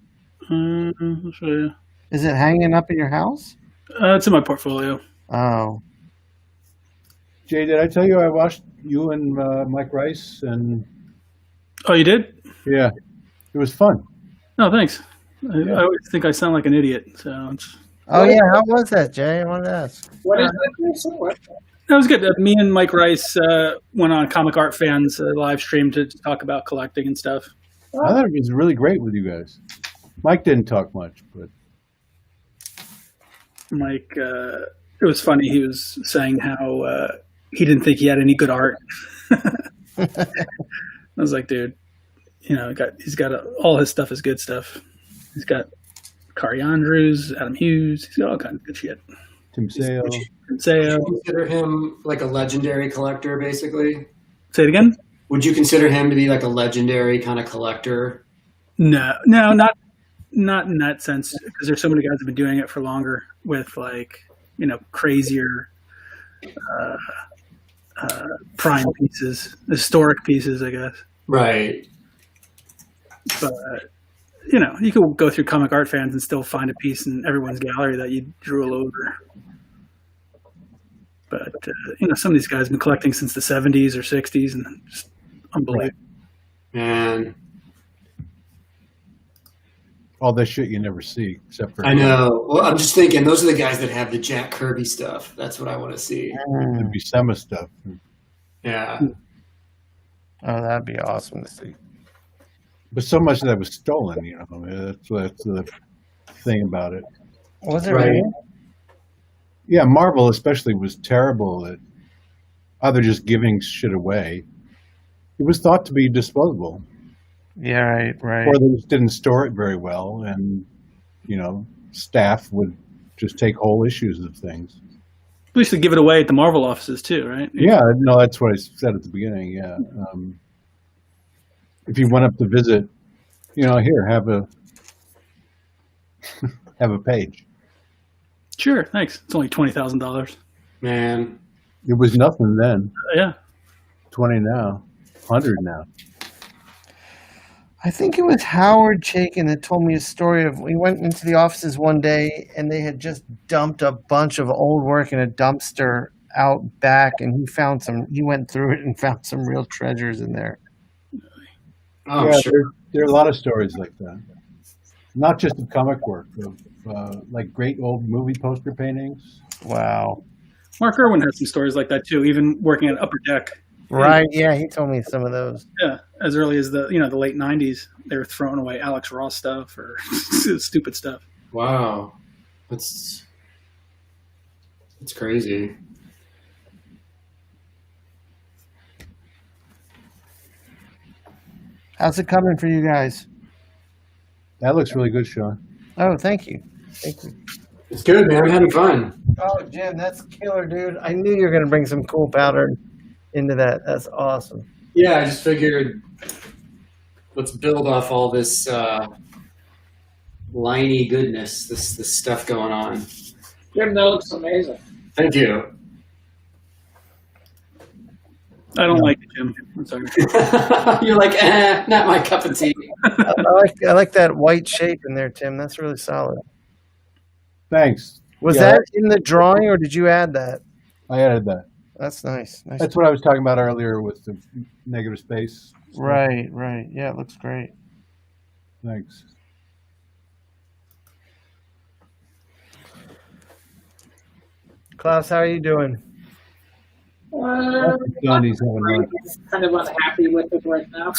I'll show you. Is it hanging up in your house? It's in my portfolio. Oh. Jay, did I tell you I watched you and Mike Reis? And Oh, you did? yeah, it was fun. No, thanks. I always think I sound like an idiot. So Oh yeah. How was that, Jay? I wanted to ask. What is that, Jason? What? that was good. Me and Mike Rice went on Comic Art Fans live stream to talk about collecting and stuff. I thought it was really great with you guys. Mike didn't talk much, but Mike, it was funny. He was saying how he didn't think he had any good art. I was like, dude, he's got all his stuff is good stuff. He's got Kari Andrews, Adam Hughes. He's got all kinds of good shit. Tim Sale. Would you Say, consider him like a legendary collector, basically? say it again. Would you consider him to be like a legendary kind of collector? No, not in that sense, because there's so many guys that have been doing it for longer with crazier prime pieces, historic pieces, I guess. Right. But you can go through Comic Art Fans and still find a piece in everyone's gallery that you drool over. But some of these guys have been collecting since the 70s or 60s, and just unbelievable. Man, All this shit you never see, except for I know. Well, I'm just thinking those are the guys that have the Jack Kirby stuff. That's what I want to see. the Buscema stuff. Yeah. Oh, that'd be awesome to see. But so much of that was stolen. That's the thing about it. Was it Right. really? Yeah, Marvel especially was terrible at either just giving shit away. It was thought to be disposable, Yeah, right. or they just didn't store it very well, and staff would just take whole issues of things. We used to give it away at the Marvel offices too, right? Yeah, no, that's what I said at the beginning. Yeah, if you went up to visit, here have a have a page. Sure, thanks. It's only $20,000. Man. It was nothing then. Yeah. 20 now, 100 now. I think it was Howard Chaykin that told me a story of we went into the offices one day and they had just dumped a bunch of old work in a dumpster out back, and he went through it and found some real treasures in there. Oh, Yeah, sure. there are a lot of stories like that. Not just of comic work, of like great old movie poster paintings. Wow. Mark Irwin has some stories like that too, even working at Upper Deck. Right, yeah, he told me some of those. Yeah, as early as the late '90s, they were throwing away Alex Ross stuff or stupid stuff. Wow. That's crazy. How's it coming for you guys? That looks really good, Sean. Oh, thank you. Thank you. It's good, man. I'm having fun. Oh, Jim, that's killer, dude. I knew you were going to bring some cool powder into that. That's awesome. Yeah, I just figured let's build off all this liney goodness, this stuff going on. Jim, that looks amazing. Thank you. I don't like it, Jim. I'm sorry. You're like, not my cup of tea. I like that white shape in there, Tim. That's really solid. Thanks. Was Yeah, that in the drawing, or did you add that? I added that. That's nice. Nice. That's what I was talking about earlier with the negative space. Right, right. Yeah, it looks great. Thanks. Klaus, how are you doing? Done, he's having a- Kind of unhappy with it right now.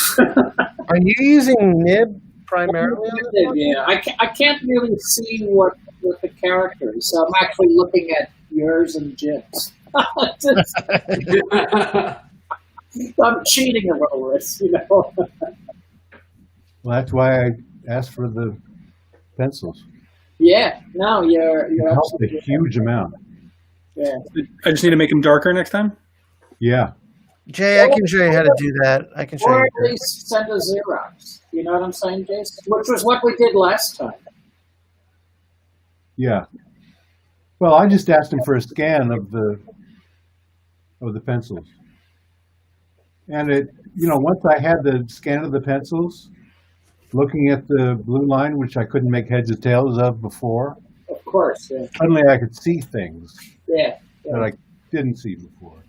Are you using nib primarily? On this one? Yeah, I can't really see what the character is, so I'm actually looking at yours and Jim's. I'm cheating a little bit, you know. Well, that's why I asked for the pencils. Yeah, no, you're It helped a absolutely huge amount. yeah. I just need to make them darker next time. Yeah. Jay, I can show you how to do that. I can show Or you. at least send a Xerox. You know what I'm saying, Jason? Which was what we did last time. Yeah. Well, I just asked him for a scan of the pencils. And it, once I had the scan of the pencils, looking at the blue line, which I couldn't make heads or tails of before, Of course, yeah. suddenly I could see things Yeah. that I didn't see before.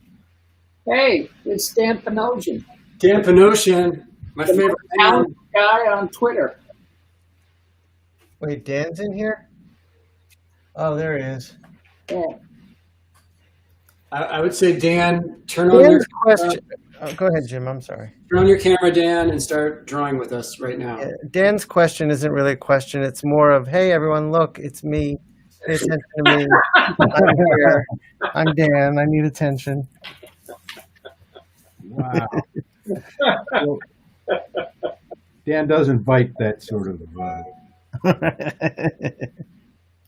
Hey, it's Dan Panosian, Dan Panosian, my the favorite most talented guy on Twitter. Wait, Dan's in here? Oh, there he is. Yeah. I would say, Dan, turn on your Dan's question. Oh, go ahead, Jim. I'm sorry. turn on your camera, Dan, and start drawing with us right now. Yeah, Dan's question isn't really a question. It's more of, hey, everyone, look, it's me. Pay attention to me. I'm here. I'm Dan. I need attention. Wow. Well, Dan does invite that sort of.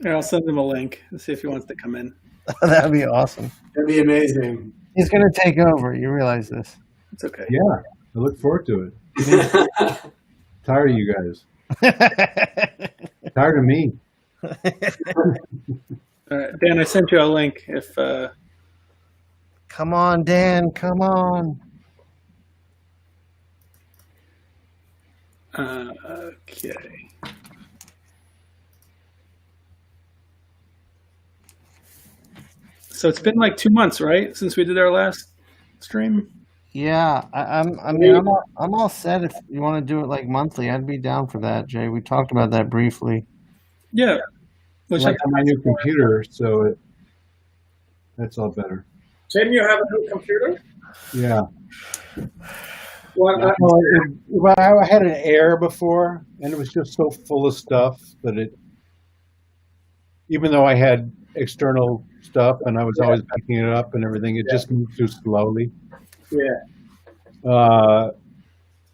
Here, I'll send him a link and see if he wants to come in. That would be awesome. That'd be amazing. He's going to take over. You realize this. It's okay. Yeah, I look forward to it. Tired of you guys. Tired of me. All right, Dan, I sent you a link. If Come on, Dan. Come on. okay. So it's been like 2 months, right, since we did our last stream? Yeah, I'm all set. If you want to do it like monthly, I'd be down for that, Jay. We talked about that briefly. Yeah. Which Like on my new computer, so that's all better. Tim, you have a new computer? Yeah. What? Well, I had an Air before, and it was just so full of stuff that even though I had external stuff and I was always picking it up and everything, it just moved too slowly. Yeah.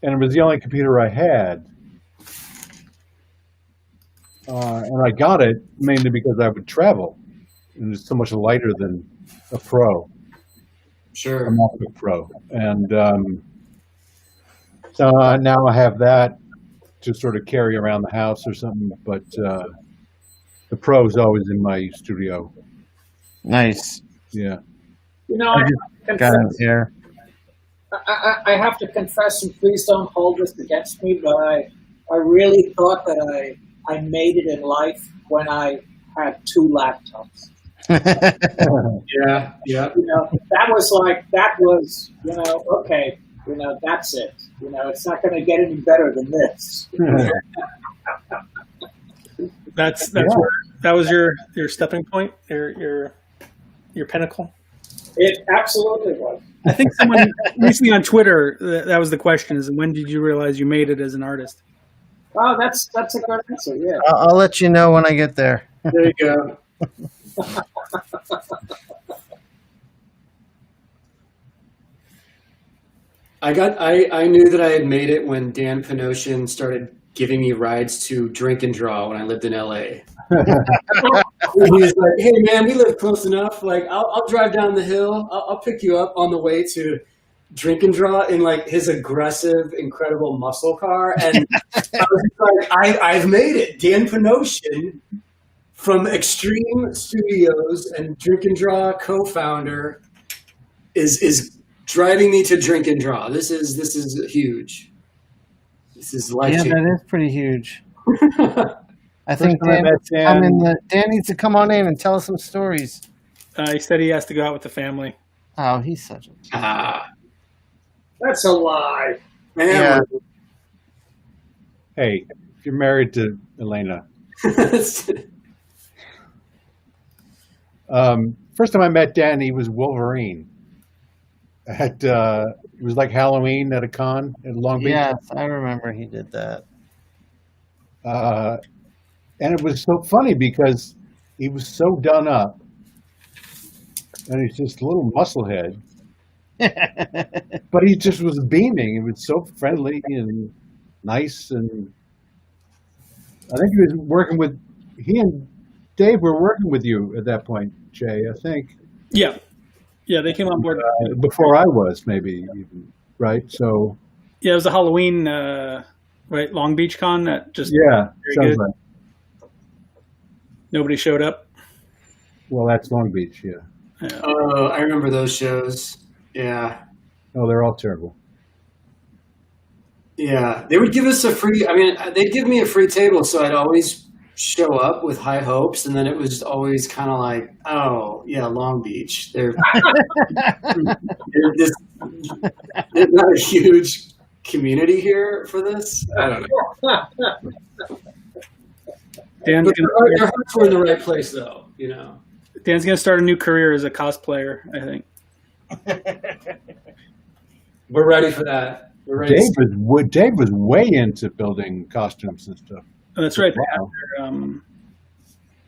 And it was the only computer I had. And I got it mainly because I would travel, and it's so much lighter than a Pro, Sure. a MacBook Pro. And so now I have that to sort of carry around the house or something, but the Pro is always in my studio. Nice. Yeah. You know, I have to Got confess, it here. I have to confess, and please don't hold this against me, but I really thought that I made it in life when I had 2 laptops. Yeah. Yeah. You know, that was, okay, that's it. It's not going to get any better than this. that's Yeah. where, that was your stepping point, your pinnacle. It absolutely was. I think someone recently on Twitter, that was the question: is when did you realize you made it as an artist? Oh, that's a good answer. Yeah. I'll let you know when I get there. There you go. I knew that I had made it when Dan Panosian started giving me rides to Drink and Draw when I lived in LA. He was like, "Hey man, we live close enough. Like, I'll drive down the hill. I'll pick you up on the way to Drink and Draw in like his aggressive, incredible muscle car." And I was like, I've made it. Dan Panosian from Extreme Studios and Drink and Draw co-founder is driving me to drink and draw. This is huge. This is life Yeah, changing. that is pretty huge. I think time I Dan, met Dan- Dan needs to come on in and tell us some stories. He said he has to go out with the family. Oh, he's such a... Ah, That's a lie. man. Yeah. Hey, if you're married to Elena, first time I met Dan, he was Wolverine. It was like Halloween at a con in Long Beach. Yes, I remember he did that. And it was so funny because he was so done up, and he's just a little musclehead, but he just was beaming. He was so friendly and nice, and I think he was working with, he and Dave were working with you at that point, Jay, I think, Yeah. Yeah, they came on board. before I was, maybe even, right? So, Yeah, it was a Halloween, right, Long Beach Con that just yeah, Very sounds good. like, nobody showed up. well, that's Long Beach, yeah. Yeah. Oh, I remember those shows. Yeah. Oh, they're all terrible. Yeah. They would give us a free, I mean, they'd give me a free table, so I'd always show up with high hopes, and then it was always kind of like, oh, yeah, Long Beach. There's not a huge community here for this. I don't know. Dan's But gonna, their hearts were in the right place, though, you know. Dan's gonna start a new career as a cosplayer, I think. We're ready for that. We're ready. Dave was way into building costumes and stuff. Oh, that's right. Wow.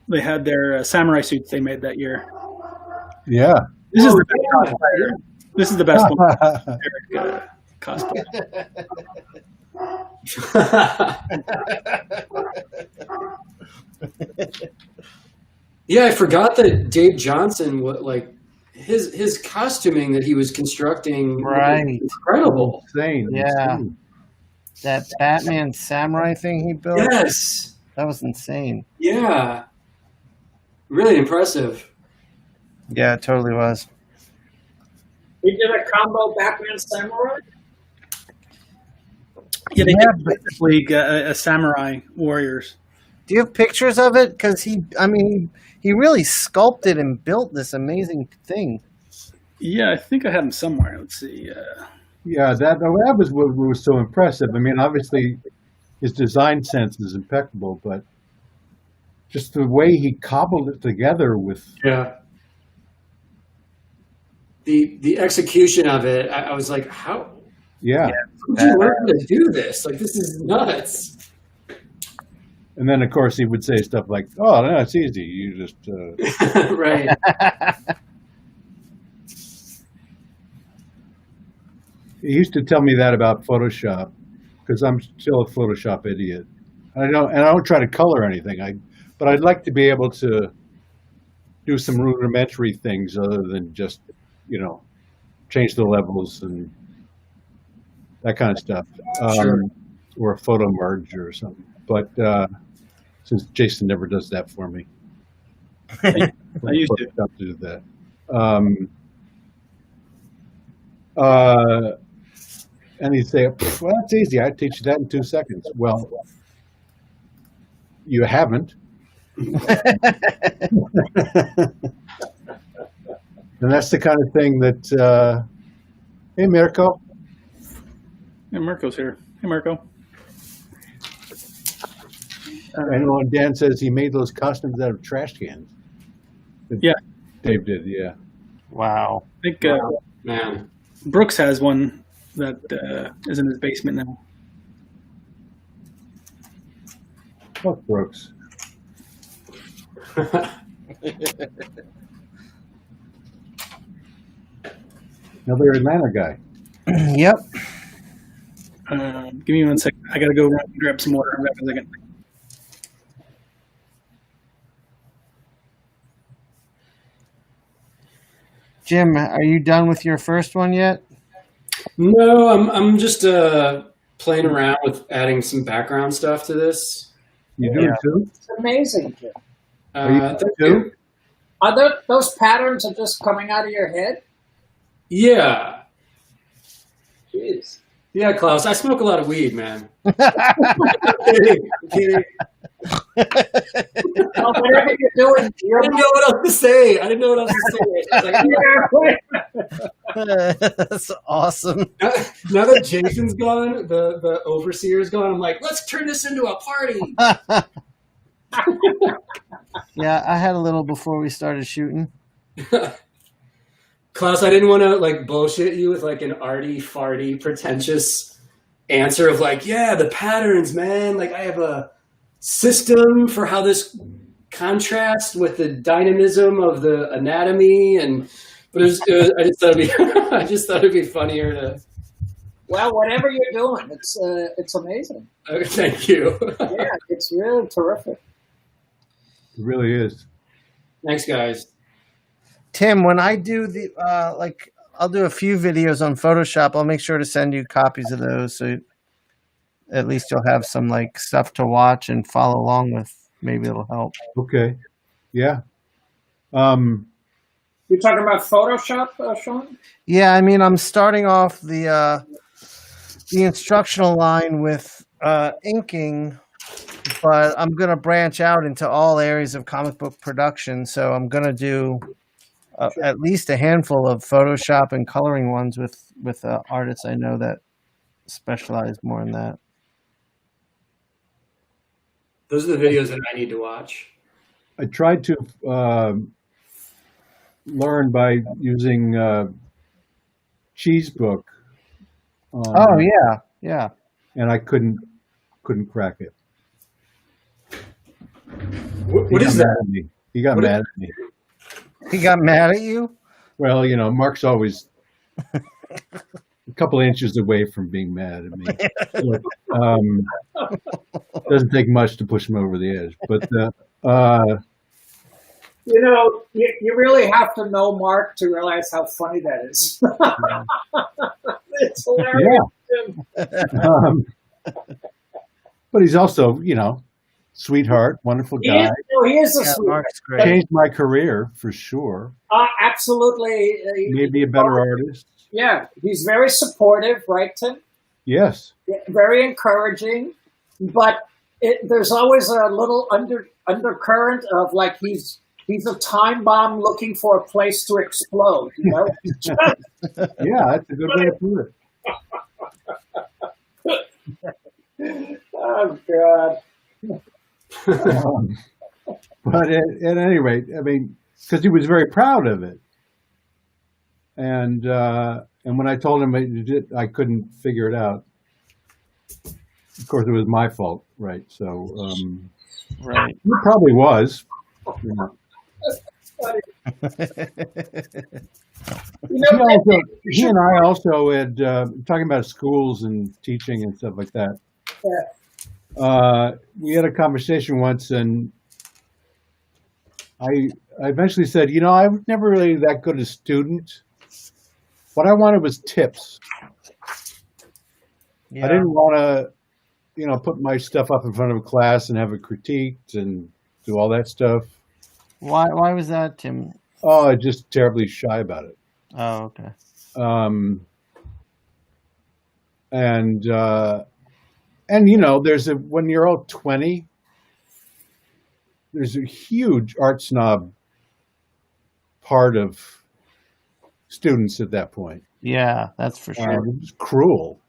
They had their samurai suits they made that year. Yeah. This is the best cosplayer. This is the best one. Eric, cosplay. Yeah, I forgot that Dave Johnson, his costuming that he was constructing, Right. was incredible. Insane. Yeah. Insane. That Batman samurai thing he built, Yes, that was insane. yeah, really impressive. Yeah, it totally was. He did a combo Batman Samurai. Yeah, they Yeah, did but- Justice League, a samurai warriors. Do you have pictures of it? Because he really sculpted and built this amazing thing. Yeah, I think I have them somewhere. Let's see. Yeah, that was what was so impressive. I mean, obviously, his design sense is impeccable, but just the way he cobbled it together with, Yeah. The execution of it, I was like, how yeah. did you learn to do this? Like, this is nuts. And then, of course, he would say stuff like, "Oh, no, it's easy. You just." Right. He used to tell me that about Photoshop, because I'm still a Photoshop idiot. I don't try to color anything. But I'd like to be able to do some rudimentary things other than just, change the levels and that kind of stuff, Sure. or a photo merge or something. But since Jason never does that for me, I used to. Photoshop to do that. And he'd say, "Well, that's easy. I teach you that in 2 seconds." Well, you haven't. And that's the kind of thing that, hey, Mirko. Yeah, Mirko's here. Hey, Mirko. I know Dan says he made those costumes out of trash cans. Yeah. Dave did, yeah. Wow. I think Man. Brooks has one that is in his basement now. Fuck Brooks. Another Atlanta guy. Yep. Give me 1 second. I gotta go run and grab some water. I'll be back in a second. Jim, are you done with your first one yet? No, I'm just playing around with adding some background stuff to this. You do it too? It's amazing, Jim. Are you Thank too? you. Those patterns are just coming out of your head? Yeah. Jeez. Yeah, Klaus, I smoke a lot of weed, man. Kidding. Well, whatever you're doing, I didn't know what else to say. It's like, That's awesome. now that Jason's gone, the overseer's gone, I'm like, let's turn this into a party. Yeah, I had a little before we started shooting. Klaus, I didn't want to like bullshit you with like an arty, farty, pretentious answer of like, yeah, the patterns, man. Like I have a system for how this contrasts with the dynamism of the anatomy, but I just thought it'd be funnier to. Well, whatever you're doing, it's amazing. Thank you. Yeah, it's really terrific. It really is. Thanks, guys. Tim, when I do the I'll do a few videos on Photoshop. I'll make sure to send you copies of those, so at least you'll have some like stuff to watch and follow along with. Maybe it'll help. Okay. Yeah. You're talking about Photoshop, Sean? Yeah, I mean, I'm starting off the instructional line with inking, but I'm going to branch out into all areas of comic book production. So I'm going to do at least a handful of Photoshop and coloring ones with artists I know that specialize more in that. Those are the videos that I need to watch. I tried to learn by using Cheesebook. Oh yeah. And I couldn't crack it. What is that? He got mad at me. He got mad at you? Well, Mark's always a couple inches away from being mad at me. So, doesn't take much to push him over the edge. But you really have to know Mark to realize how funny that is. It's hilarious. Yeah. But he's also, sweetheart, wonderful guy. He is a sweetheart. Mark's great. Changed my career for sure. Absolutely. Made me a better artist. Yeah, he's very supportive, right, Tim? Yes. Very encouraging, but there's always a little undercurrent of like he's a time bomb looking for a place to explode. Yeah, that's a good way to put it. Oh God. But at any rate, I mean, because he was very proud of it, and when I told him I couldn't figure it out. Of course, it was my fault, right? So, Right. he probably was. He and I also had talking about schools and teaching and stuff like that. Yeah. We had a conversation once, and I eventually said, I was never really that good a student. What I wanted was tips. Yeah. I didn't want to, put my stuff up in front of a class and have it critiqued and do all that stuff. Why was that, Tim? Oh, I'm just terribly shy about it. Oh, okay. And when you're all 20, there's a huge art snob part of students at that point. Yeah, that's for sure. It's cruel.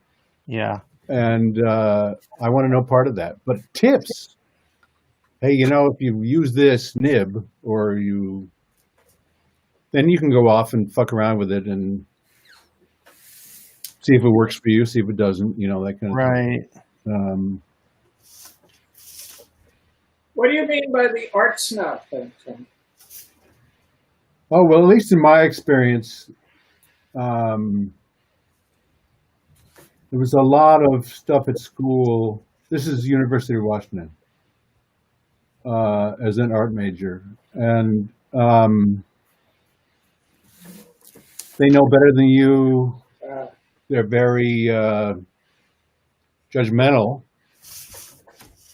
Yeah. And I want to know part of that. But tips. Hey, if you use this nib then you can go off and fuck around with it and see if it works for you, see if it doesn't, that kind of Right. thing. What do you mean by the art snob thing, Tim? Oh, well, at least in my experience, there was a lot of stuff at school. This is University of Washington as an art major. And they know better than you. They're very judgmental.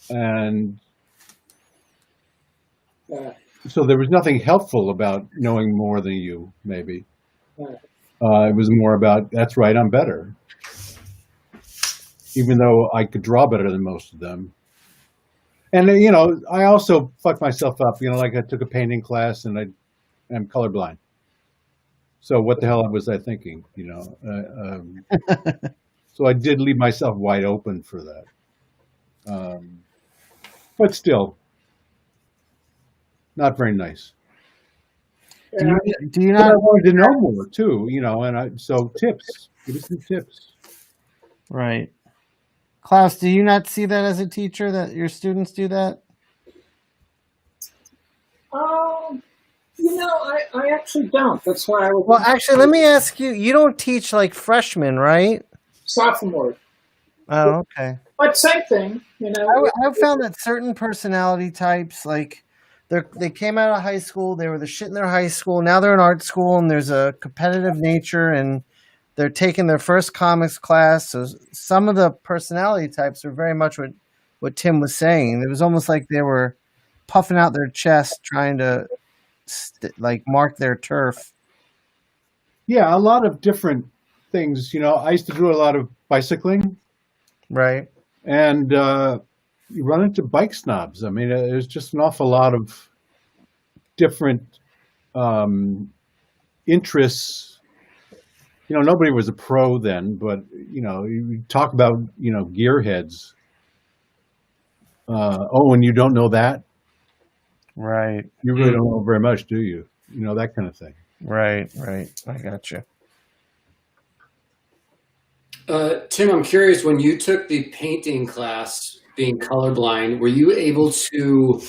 And so there was nothing helpful about knowing more than you, maybe. It was more about, that's right, I'm better. even though I could draw better than most of them. And you know, I also fucked myself up. You know, like I took a painting class and I'm colorblind. So what the hell was I thinking? You know, so I did leave myself wide open for that. But still, not very nice. Do you But I not? wanted to know more too, you know, so tips. Give us some tips. Right. Klaus, do you not see that as a teacher that your students do that? You know, I actually don't. That's why I was Well, actually, let me ask you. You don't teach like freshmen, right? sophomore. Oh, okay. But same thing, you know. I found that certain personality types, like they came out of high school, they were the shit in their high school. Now they're in art school, and there's a competitive nature, and they're taking their first comics class. So some of the personality types are very much what Tim was saying. It was almost like they were puffing out their chest, trying to like mark their turf. Yeah, a lot of different things. You know, I used to do a lot of bicycling, Right. and you run into bike snobs. I mean, there's just an awful lot of different interests. You know, nobody was a pro then, but you know, you talk about, you know, gearheads. Oh, and you don't know that? Right. You really don't know very much, do you? You know, that kind of thing. Right. Right. I got you. Tim, I'm curious, when you took the painting class, being colorblind, were you able to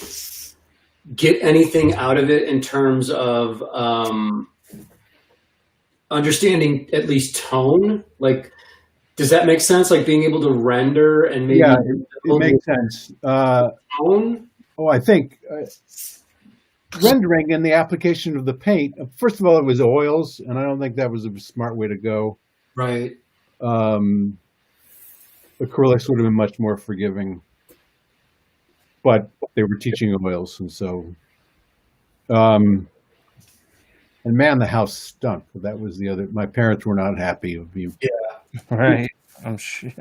get anything out of it in terms of understanding at least tone? Like, does that make sense? Like being able to render and maybe Yeah, it makes sense. tone? Oh, I think rendering and the application of the paint. First of all, it was oils, and I don't think that was a smart way to go. Right. Acrylics would have been much more forgiving, but they were teaching oils, and so. And man, the house stunk. That was the other. My parents were not happy of me. Yeah. Right. I'm sure.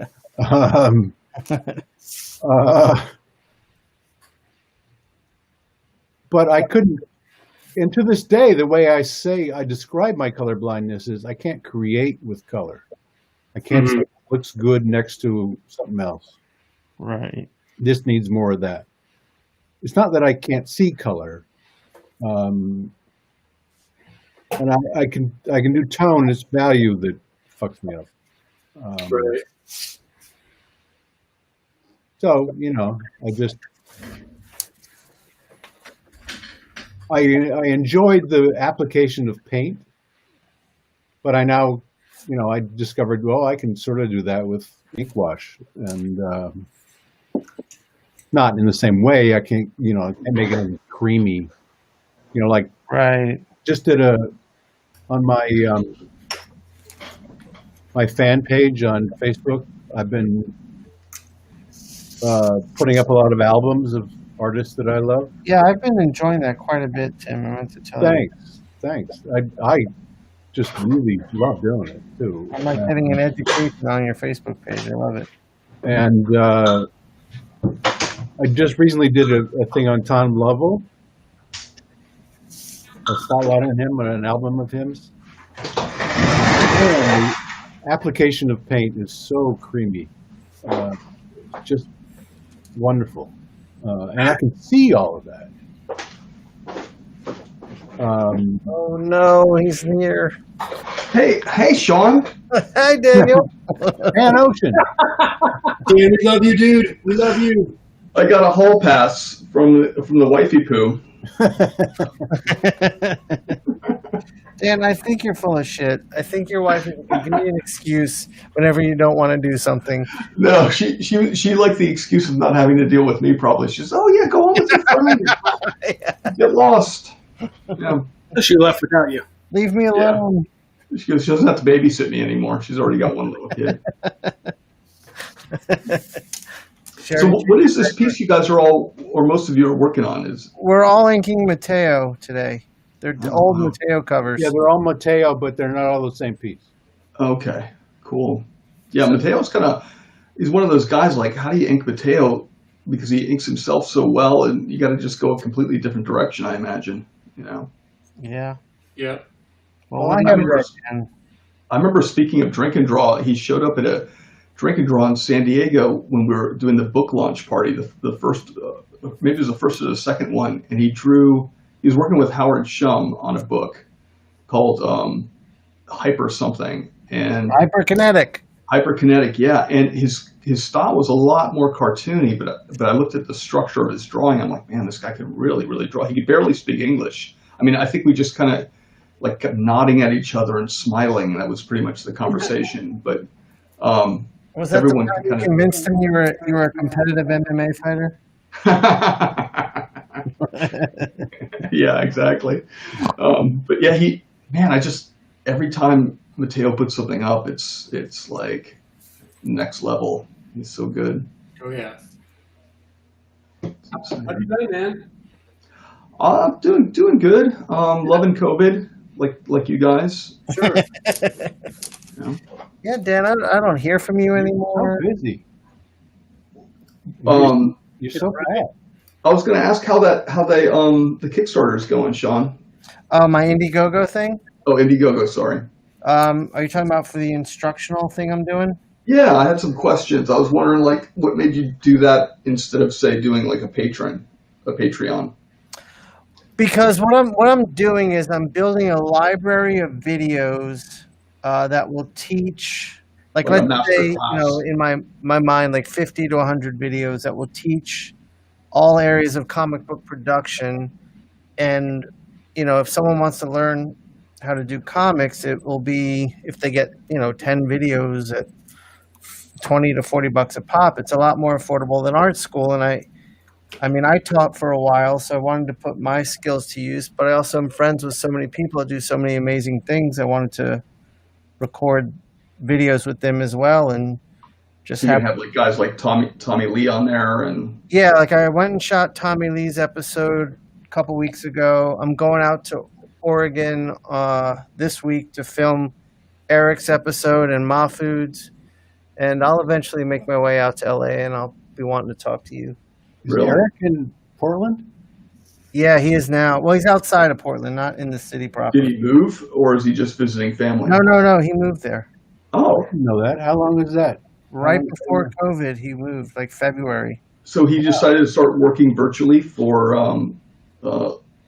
But I couldn't, and to this day, the way I describe my color blindness is I can't create with color. I can't say it looks good next to something else. Right. This needs more of that. It's not that I can't see color, and I can do tone. It's value that fucks me up. Right. So, you know, I enjoyed the application of paint, but I now, you know, I discovered, well, I can sort of do that with ink wash, and not in the same way. I can't, you know, I can't make it creamy, you know, like Right. just did on my my fan page on Facebook. I've been putting up a lot of albums of artists that I love. Yeah, I've been enjoying that quite a bit, Tim. I meant to tell you. Thanks. I just really love doing it too. I'm like getting an education on your Facebook page. I love it. And I just recently did a thing on Tom Lovell, a spotlight on him and an album of his. And the application of paint is so creamy, just wonderful, and I can see all of that. Oh no, he's near. Hey, Sean. Hi, Daniel. Panosian. Dan, we love you, dude. We love you. I got a hall pass from the wifey poo. Dan, I think you're full of shit. I think your wife is giving you an excuse whenever you don't want to do something. No, she liked the excuse of not having to deal with me. Probably she's, oh yeah, go on with your friend. Get lost. Yeah. She left without you. Leave me alone. She goes, she doesn't have to babysit me anymore. She's already got one little kid. So what is this piece you guys are all, or most of you are working on? We're all inking Matteo today. They're old Matteo covers. Yeah, they're all Matteo, but they're not all the same piece. Okay, cool. Yeah, Mateo's kind of, he's one of those guys. Like, how do you ink Matteo? Because he inks himself so well, and you got to just go a completely different direction. I imagine. Yeah. Yeah. Well, I I remember, I remember speaking of Drink and Draw, he showed up at a Drink and Draw in San Diego when we were doing the book launch party, the first, maybe it was the first or the second one, and he was working with Howard Shum on a book called Hyper something, and Hyperkinetic, yeah, and his style was a lot more cartoony, but I looked at the structure of his drawing, I'm like, man, this guy can really draw. He could barely speak English. I mean, I think we just kind of like kept nodding at each other and smiling, and that was pretty much the conversation. But was that everyone the time you convinced him you were a competitive MMA fighter? Yeah, exactly. But yeah, every time Matteo puts something up, it's like next level. He's so good. Oh yeah. How you doing, man? Doing good. Loving COVID, like you guys. Sure. Yeah, Dan, I don't hear from you anymore. So busy. You're so bad. I was going to ask how the Kickstarter is going, Sean. My Indiegogo thing. Oh, Indiegogo, sorry. Are you talking about for the instructional thing I'm doing? Yeah, I had some questions. I was wondering, like, what made you do that instead of, say, doing like a Patreon? Because what I'm doing is I'm building a library of videos that will teach, like let's say, in my mind, like 50 to 100 videos that will teach all areas of comic book production. And, if someone wants to learn how to do comics, it will be, if they get, 10 videos at $20 to $40 a pop, it's a lot more affordable than art school. And I taught for a while, so I wanted to put my skills to use, but I also am friends with so many people that do so many amazing things. I wanted to record videos with them as well, and just have like guys like Tommy Lee on there, and yeah, like I went and shot Tommy Lee's episode a couple weeks ago. I'm going out to Oregon this week to film Eric's episode and Mahfoud's, and I'll eventually make my way out to LA, and I'll be wanting to talk to you. Is Eric in Portland? Yeah, he is now. Well, he's outside of Portland, not in the city proper. Did he move, or is he just visiting family? No, he moved there. Oh, I didn't know that. How long was that? Right before COVID, he moved, like February. So he decided to start working virtually for,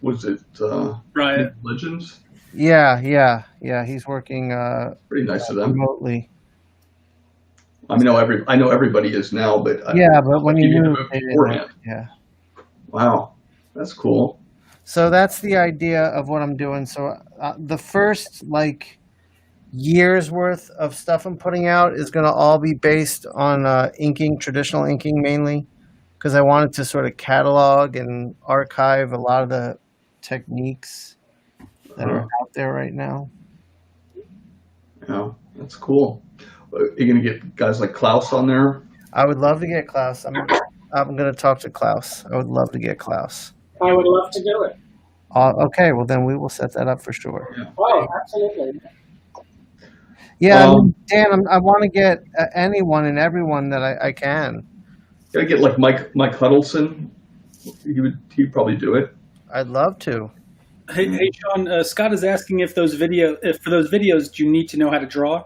was it Riot Legends? Yeah. He's working pretty nice of them. Remotely. I mean, I know everybody is now, but but when you move, beforehand. Yeah. Wow, that's cool. So that's the idea of what I'm doing. So the first year's worth of stuff I'm putting out is going to all be based on inking, traditional inking mainly, because I wanted to sort of catalog and archive a lot of the techniques that are out there right now. Yeah, that's cool. Are you going to get guys like Klaus on there? I would love to get Klaus. I'm going to talk to Klaus. I would love to get Klaus. I would love to do it. Okay, well then we will set that up for sure. Yeah. Oh, absolutely. Yeah, Dan, I want to get anyone and everyone that I can. Gotta get like Mike Huddleston. He'd probably do it. I'd love to. Hey, Sean. Scott is asking if for those videos, do you need to know how to draw?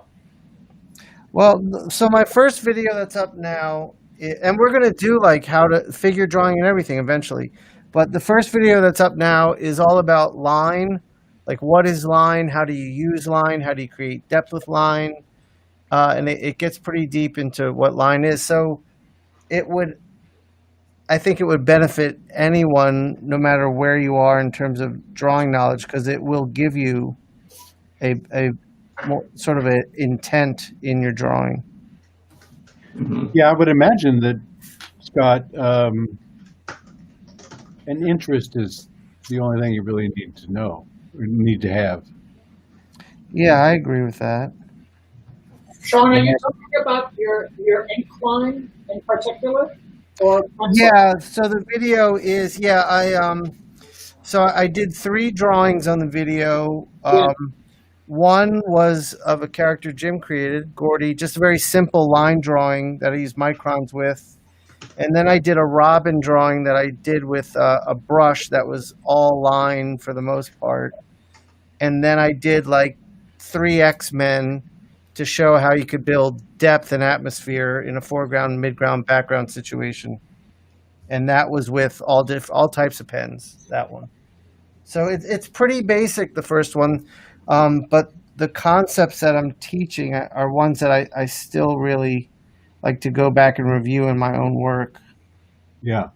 Well, so my first video that's up now, and we're going to do how to figure drawing and everything eventually, but the first video that's up now is all about line, like what is line, how do you use line, how do you create depth with line, and it gets pretty deep into what line is. So I think it would benefit anyone, no matter where you are in terms of drawing knowledge, because it will give you a more, sort of an intent in your drawing. Mm-hmm. Yeah, I would imagine that, Scott, an interest is the only thing you really need to know, or need to have. Yeah, I agree with that. Sean, are you talking about your ink line in particular? Or yeah, so the video is, I did 3 drawings on the video. One was of a character Jim created, Gordy, just a very simple line drawing that I used microns with. And then I did a Robin drawing that I did with a brush that was all line for the most part. And then I did like 3 X-Men to show how you could build depth and atmosphere in a foreground, midground, background situation. And that was with all types of pens, that one. So it's pretty basic, the first one. But the concepts that I'm teaching are ones that I still really like to go back and review in my own work. Yeah.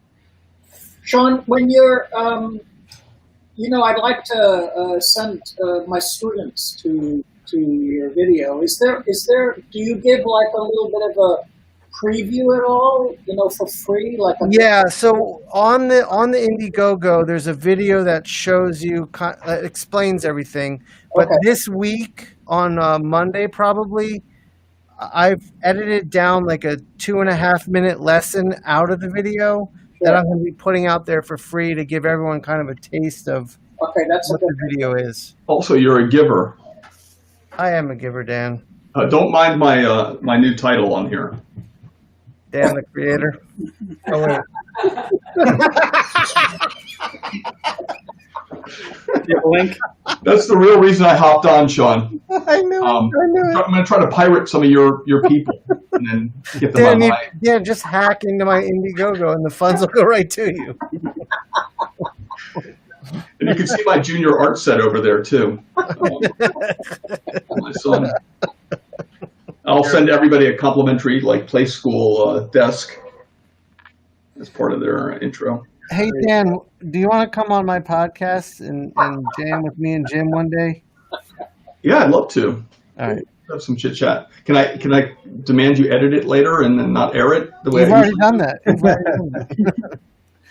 Sean, when you're, I'd like to send my students to your video. Is there? Do you give like a little bit of a preview at all? For free, like yeah. So on the Indiegogo, there's a video that shows you that explains everything. But this week on Monday, probably, I've edited down like a 2.5-minute lesson out of the video that I'm going to be putting out there for free to give everyone kind of a taste of that's what the video is. Also, you're a giver. I am a giver, Dan. Don't mind my new title on here. Dan the creator. Oh, wait. You have a link? That's the real reason I hopped on, Sean. I knew it. I'm going to try to pirate some of your people and then get them on my... Dan, just hack into my Indiegogo and the funds will go right to you. And you can see my junior art set over there, too. My son. I'll send everybody a complimentary, play school desk as part of their intro. Hey, Dan, do you want to come on my podcast and jam with me and Jim one day? Yeah, I'd love to. All right. Have some chit chat. Can I demand you edit it later and then not air it the way You've already done that.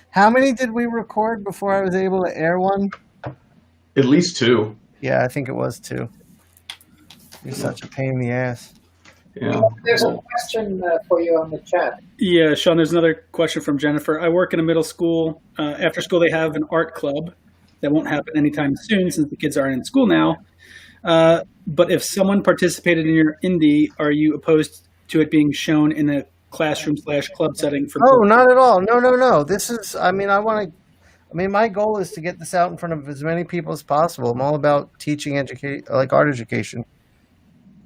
How many did we record before I was able to air one? At least 2. Yeah, I think it was 2. You're such a pain in the ass. Yeah. There's a question for you on the chat. Yeah, Sean, there's another question from Jennifer. I work in a middle school. After school, they have an art club. That won't happen anytime soon since the kids aren't in school now. But if someone participated in your indie, are you opposed to it being shown in a classroom/club setting? Not at all. No. This is, my goal is to get this out in front of as many people as possible. I'm all about teaching art education.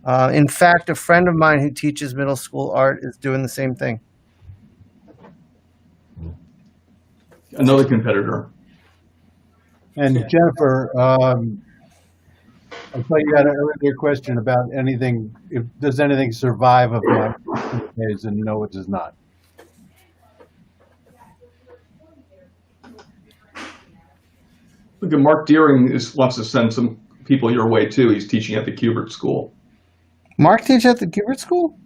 In fact, a friend of mine who teaches middle school art is doing the same thing. Another competitor. And Jennifer, I thought you had an earlier question about anything. Does anything survive of my days? And no, it does not. Look at Mark Deering wants to send some people your way too. He's teaching at the Kubert School. Mark teaches at the Kubert School?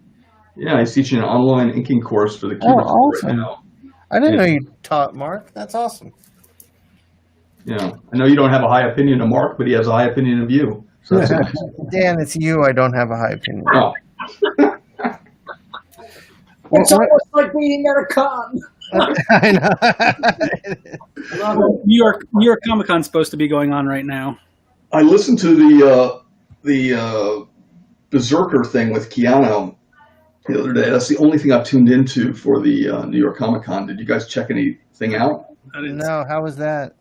Yeah, he's teaching an online inking course for the Kubert School right now. I didn't know you taught Mark. That's awesome. Yeah, I know you don't have a high opinion of Mark, but he has a high opinion of you. So that's Dan, it's you I don't have a high opinion of. Oh. It's almost like being at a con. I know. New York Comic Con is supposed to be going on right now. I listened to the Berserker thing with Keanu the other day. That's the only thing I've tuned into for the New York Comic Con. Did you guys check anything out? No, how was that?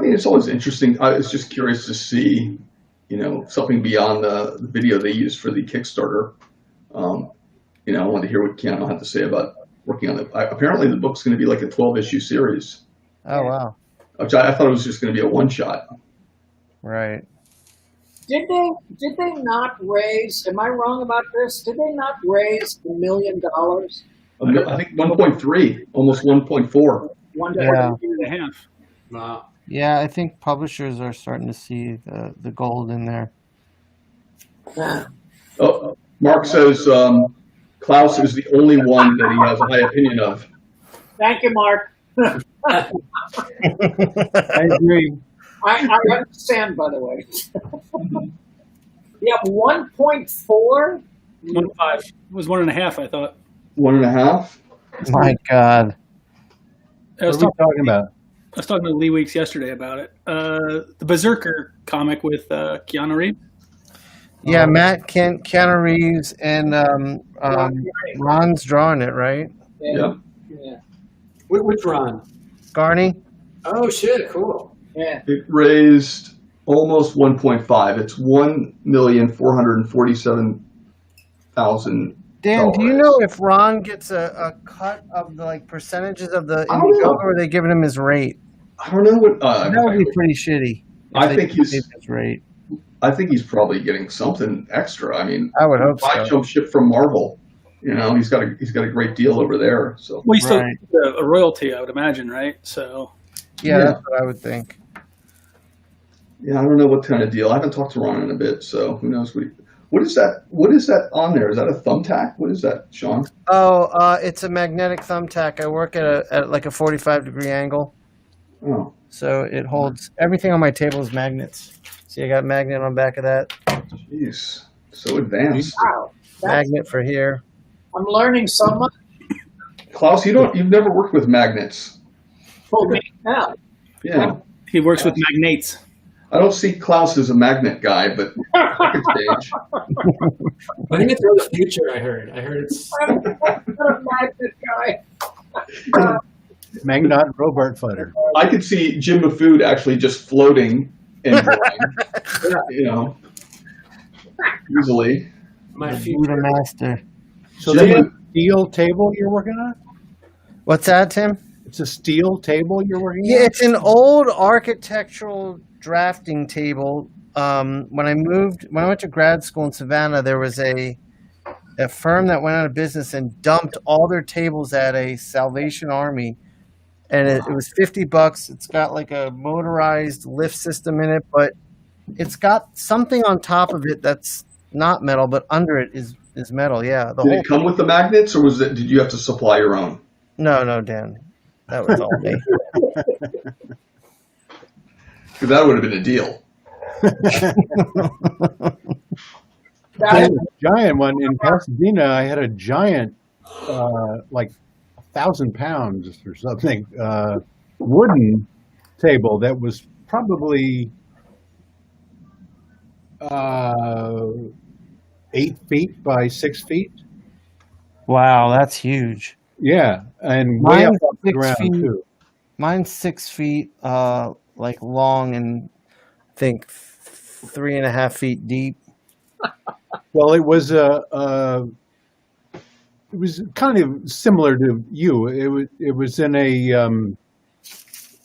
It's always interesting. I was just curious to see, something beyond the video they used for the Kickstarter. I wanted to hear what Keanu had to say about working on it. Apparently, the book's going to be like a 12-issue series. Oh, wow. Which I thought it was just going to be a one-shot. Right. Did they not raise? Am I wrong about this? Did they not raise $1 million? I think 1.3, almost 1.4. Yeah. And a half. Wow. Yeah, I think publishers are starting to see the gold in there. Oh, Mark says Klaus is the only one that he has a high opinion of. Thank you, Mark. I agree. I understand, by the way. Yeah, 1.4? 1.5. It was 1.5, I thought. 1.5? My God. I was What are we talking about? was talking to Lee Weeks yesterday about it. The Berserker comic with Keanu Reeves. Yeah, Keanu Reeves, and Ron's drawing it, right? Yeah. Which Ron? Garney? Oh, shit, cool. Yeah. It raised almost 1.5. It's $1,447,000. Dan, do you know if Ron gets a cut of the percentages of the I don't know. Indiegogo, or are they giving him his rate? I don't know what. That would be pretty shitty. if I they think gave he's- him his rate. I think he's probably getting something extra. I mean, I would hope I so. jump ship from Marvel. He's got a great deal over there. So Well, you still Right. get a royalty, I would imagine, right? So Yeah, Yeah. that's what I would think. yeah, I don't know what kind of deal. I haven't talked to Ron in a bit, so who knows what is that? What is that on there? Is that a thumbtack? What is that, Sean? Oh, it's a magnetic thumbtack. I work at like a 45-degree angle, Oh, so it holds everything on my table is magnets. See, I got a magnet on the back of that, jeez, so advanced. Wow. magnet for here. I'm learning so much. Klaus, you've never worked with magnets. Pull me out. Yeah, he works with magnates. I don't see Klaus as a magnet guy, but I could change. I think it's for the future, I heard. I heard it's... I'm a magnet guy. Magnet Robert Futter. I could see Jim Mafood actually just floating and drawing, easily. My Buddha future. master. So Jim- that's a steel table you're working on? What's that, Tim? It's a steel table you're working Yeah, on? it's an old architectural drafting table. When I went to grad school in Savannah, there was a firm that went out of business and dumped all their tables at a Salvation Army, and it was $50. It's got like a motorized lift system in it, but it's got something on top of it that's not metal, but under it is metal. Yeah, the Did whole it come with the magnets, or did you have to supply your own? no, Dan, that was all me. Because that would have been a deal. I had a giant one in Pasadena. I had a giant, like 1,000 pounds or something, wooden table that was probably 8 feet by 6 feet. Wow, that's huge. Yeah, and way up Mine's off the 6 ground feet. too. Mine's 6 feet, like long, and I think 3.5 feet deep. Well, it was it was kind of similar to you. It was in a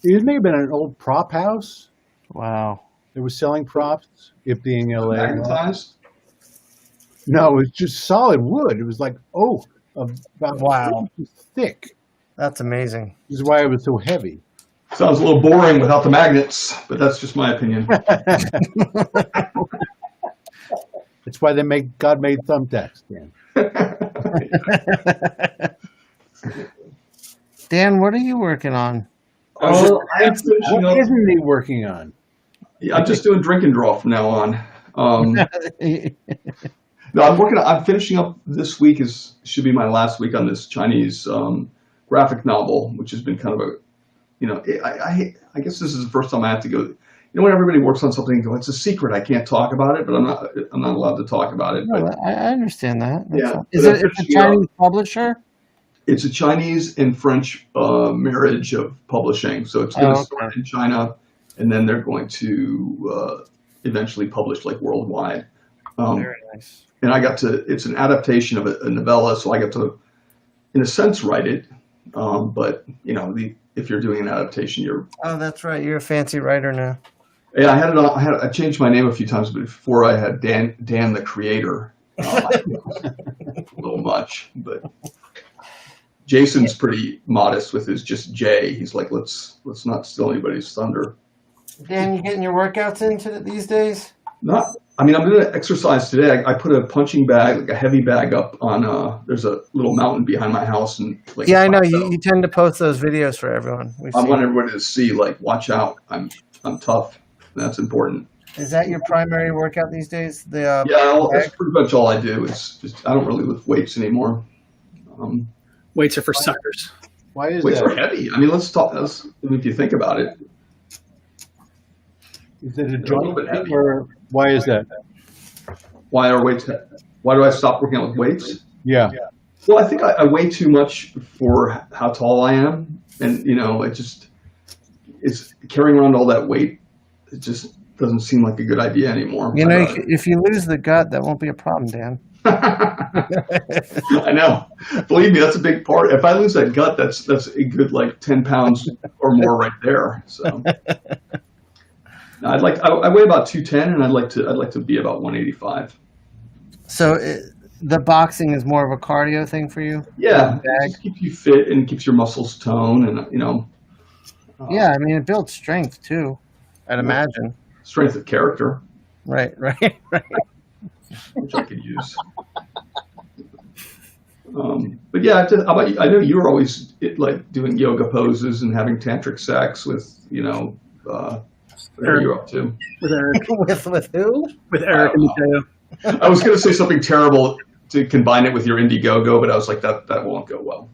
it may have been an old prop house. Wow. It was selling props. It being LA. Magnetized? No, it was just solid wood. It was like oak, about Wow. 4 inches thick. That's amazing. This is why it was so heavy. Sounds a little boring without the magnets, but that's just my opinion. It's why God made thumbtacks, Dan. Dan, what are you working on? Oh, I'm finishing What up. isn't he working on? Yeah, I'm just doing drink and draw from now on. No, I'm finishing up this week. Should be my last week on this Chinese graphic novel, which has been kind of I guess this is the first time I have to go. When everybody works on something, and go, it's a secret. I can't talk about it, but I'm not allowed to talk about it. No, But I understand that. That's Yeah, all. but Is I'm it it's a finishing up. Chinese publisher? it's a Chinese and French marriage of publishing. So it's going to Oh, okay. start in China, and then they're going to eventually publish like worldwide. Very nice. And it's an adaptation of a novella, so I got to, in a sense, write it. But if you're doing an adaptation, Oh, that's right. You're a fancy writer now. yeah. I changed my name a few times, but before I had Dan the Creator. A little much, but Jason's pretty modest with his just J. He's like, let's not steal anybody's thunder. Dan, you getting your workouts into these days? I'm going to exercise today. I put a punching bag, like a heavy bag up on, there's a little mountain behind my house. And like, Yeah, I know. You tend to post those videos for everyone. We've I seen. want everybody to see, like, watch out. I'm tough. That's important. Is that your primary workout these days? Yeah, that's pretty much all I do. It's just, I don't really lift weights anymore. Weights are for suckers. Why is Weights are that? heavy. I mean, if you think about it, Is it a they're a little joint bit thing, heavy. or why is that? Why are weights? Why do I stop working out with weights? Yeah. Well, I think I weigh too much for how tall I am, and it's carrying around all that weight. It just doesn't seem like a good idea anymore. You know, if you lose the gut, that won't be a problem, Dan. I know. Believe me, that's a big part. If I lose that gut, that's a good 10 pounds or more right there. So I weigh about 210, and I'd like to be about 185. So the boxing is more of a cardio thing for you? Yeah, it just keeps you fit and keeps your muscles toned, and Yeah, I mean, it builds strength too, I'd imagine. strength of character, Right. which I could use. But yeah, how about you? I know you were always doing yoga poses and having tantric sex with whatever you're up to. With Eric. with who? With Eric and Matteo. I was going to say something terrible to combine it with your Indiegogo, but I was like, that won't go well.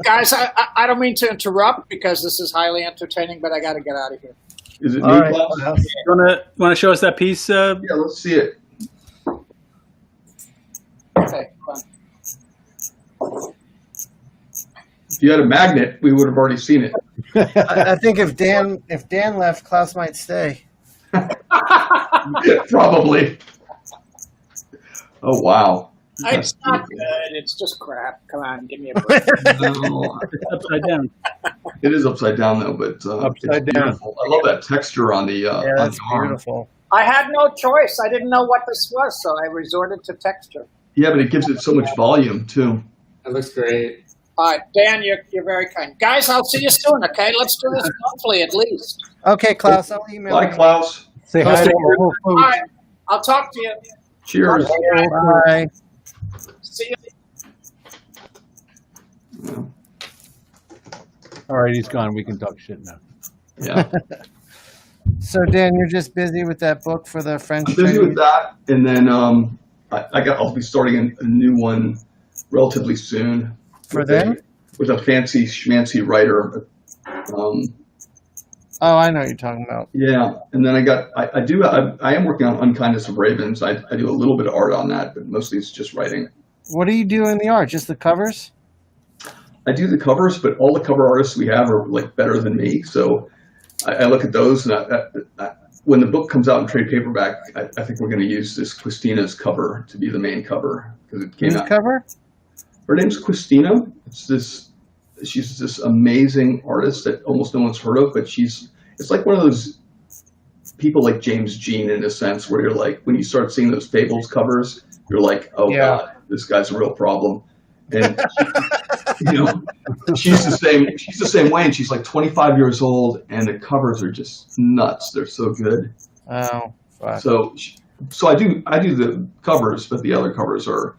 Guys, I don't mean to interrupt because this is highly entertaining, but I got to get out of here. Is it All new, right. Klaus? You want to show us that piece? Yeah, let's see it. Okay, fine. If you had a magnet, we would have already seen it. I think if Dan left, Klaus might stay. Probably. Oh, wow. It's not good. It's just crap. Come on, give me a break. No, It's upside down. it is upside down, though, but Upside it's down. beautiful. I love that texture on the, Yeah, on that's the arm. beautiful. I had no choice. I didn't know what this was, so I resorted to texture. Yeah, but it gives it so much volume, too. That looks great. All right, Dan, you're very kind. Guys, I'll see you soon, okay? Let's do this monthly at least. Okay, Klaus, I'll email Bye, you. Klaus. Say hi to Whole All Foods. right, I'll talk to you. Cheers. Bye. See you. Yeah. All right, he's gone. We can talk shit now. Yeah. So, Dan, you're just busy with that book for the French I'm busy training? with that, and then I'll be starting a new one relatively soon. For with them? with a fancy schmancy writer. Oh, I know what you're talking about. Yeah, and then I am working on Unkindness of Ravens. I do a little bit of art on that, but mostly it's just writing. What do you do in the art? Just the covers? I do the covers, but all the cover artists we have are better than me. So I look at those, and when the book comes out in trade paperback, I think we're going to use this Christina's cover to be the main cover because it came Whose out. cover? Her name's Christina. She's this amazing artist that almost no one's heard of, but it's like one of those people like James Jean in a sense, where you're like, when you start seeing those Fables covers, you're like, oh Yeah. God, this guy's a real problem. And she's the same way, and she's like 25 years old, and the covers are just nuts. They're so good. Oh, fuck. So I do the covers, but the other covers are,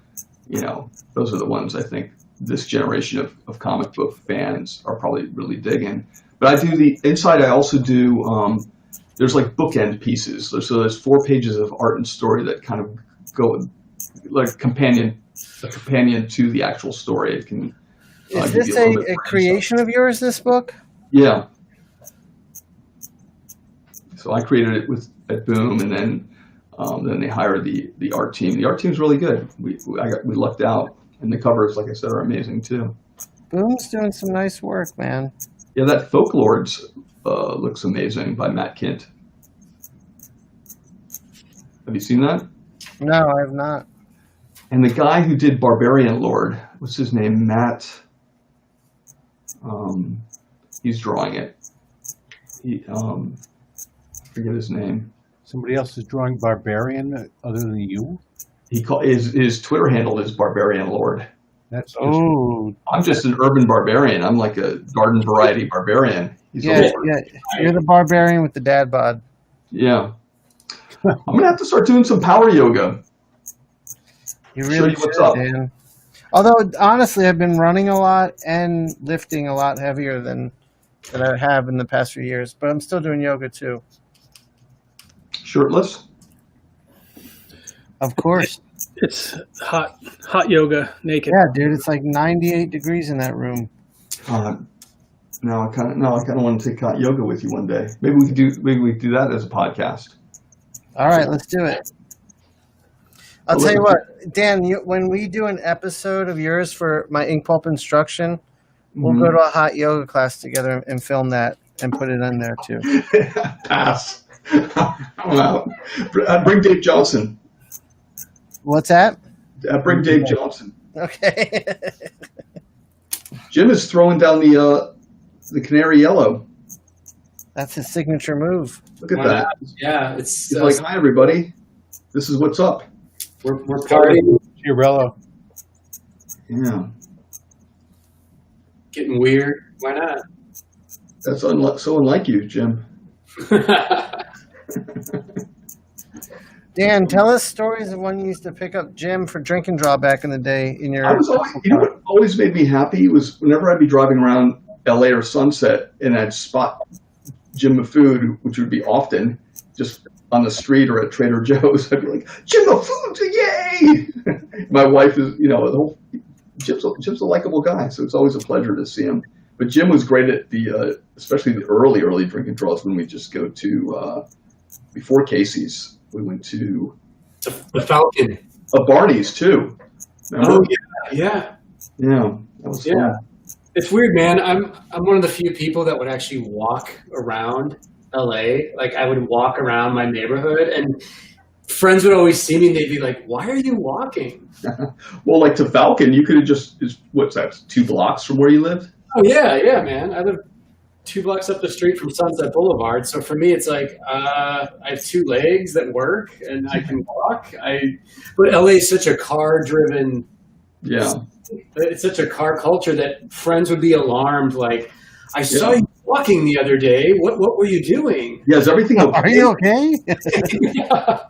those are the ones I think this generation of comic book fans are probably really digging. But I do the inside. I also do. There's bookend pieces. So there's 4 pages of art and story that kind of go like a companion to the actual story. It can. Is give this you a little bit a more creation of yours, this book? Yeah. So I created it at Boom, and then they hired the art team. The art team's really good. We lucked out, and the covers, like I said, are amazing too. Boom's doing some nice work, man. Yeah, that Folklords looks amazing by Matt Kint. Have you seen that? No, I have not. And the guy who did Barbarian Lord, what's his name? Matt. He's drawing it. Forget his name. Somebody else is drawing Barbarian other than you? His Twitter handle is Barbarian Lord. That's just, Oh, I'm just an urban barbarian. I'm like a garden variety barbarian. He's a yeah. lord. You're the barbarian with the dad bod. Yeah. I'm gonna have to start doing some power yoga. You Show really you what's should, up. Dan. Although, honestly, I've been running a lot and lifting a lot heavier than I have in the past few years. But I'm still doing yoga, too. Shirtless. Of course. It's hot yoga, naked. Yeah, dude, it's like 98 degrees in that room. Now I kind of want to take hot yoga with you one day. Maybe we could do that as a podcast. All right, let's do it. I'll tell you what, Dan, when we do an episode of yours for my ink pulp instruction, we'll go to a hot yoga class together and film that and put it in there too. Pass. I'm out. Bring Dave Johnson. What's that? Bring Dave Johnson. Okay. Jim is throwing down the canary yellow. That's his signature move. Look at that. Yeah, He's like, hi, everybody. This is what's up. we're partying, Chiarello. Yeah. getting weird. Why not? That's so unlike you, Jim. Dan, tell us stories of when you used to pick up Jim for drink and draw back in the day in your. I was always, you know what always made me happy was whenever I'd be driving around LA or Sunset and I'd spot Jim Mafood, which would be often just on the street or at Trader Joe's. I'd be like, Jim Mafood, yay! My wife is, Jim's a likable guy, so it's always a pleasure to see him. But Jim was great at especially the early drink and draws when we just go to, before Casey's, we went to The Falcon. Barney's too. Remember? Oh yeah. Yeah, that was fun. It's weird, man. I'm one of the few people that would actually walk around LA. Like I would walk around my neighborhood, and friends would always see me, and they'd be like, "Why are you walking?" Well, like to Falcon, you could have what's that? 2 blocks from where you lived? Oh yeah, man. I live 2 blocks up the street from Sunset Boulevard. So for me, it's like I have 2 legs that work, and I can walk. But LA is such a car-driven. Yeah. It's such a car culture that friends would be alarmed. Like, I saw you walking the other day. What were you doing? Yeah, is everything okay? Are you okay? Yeah.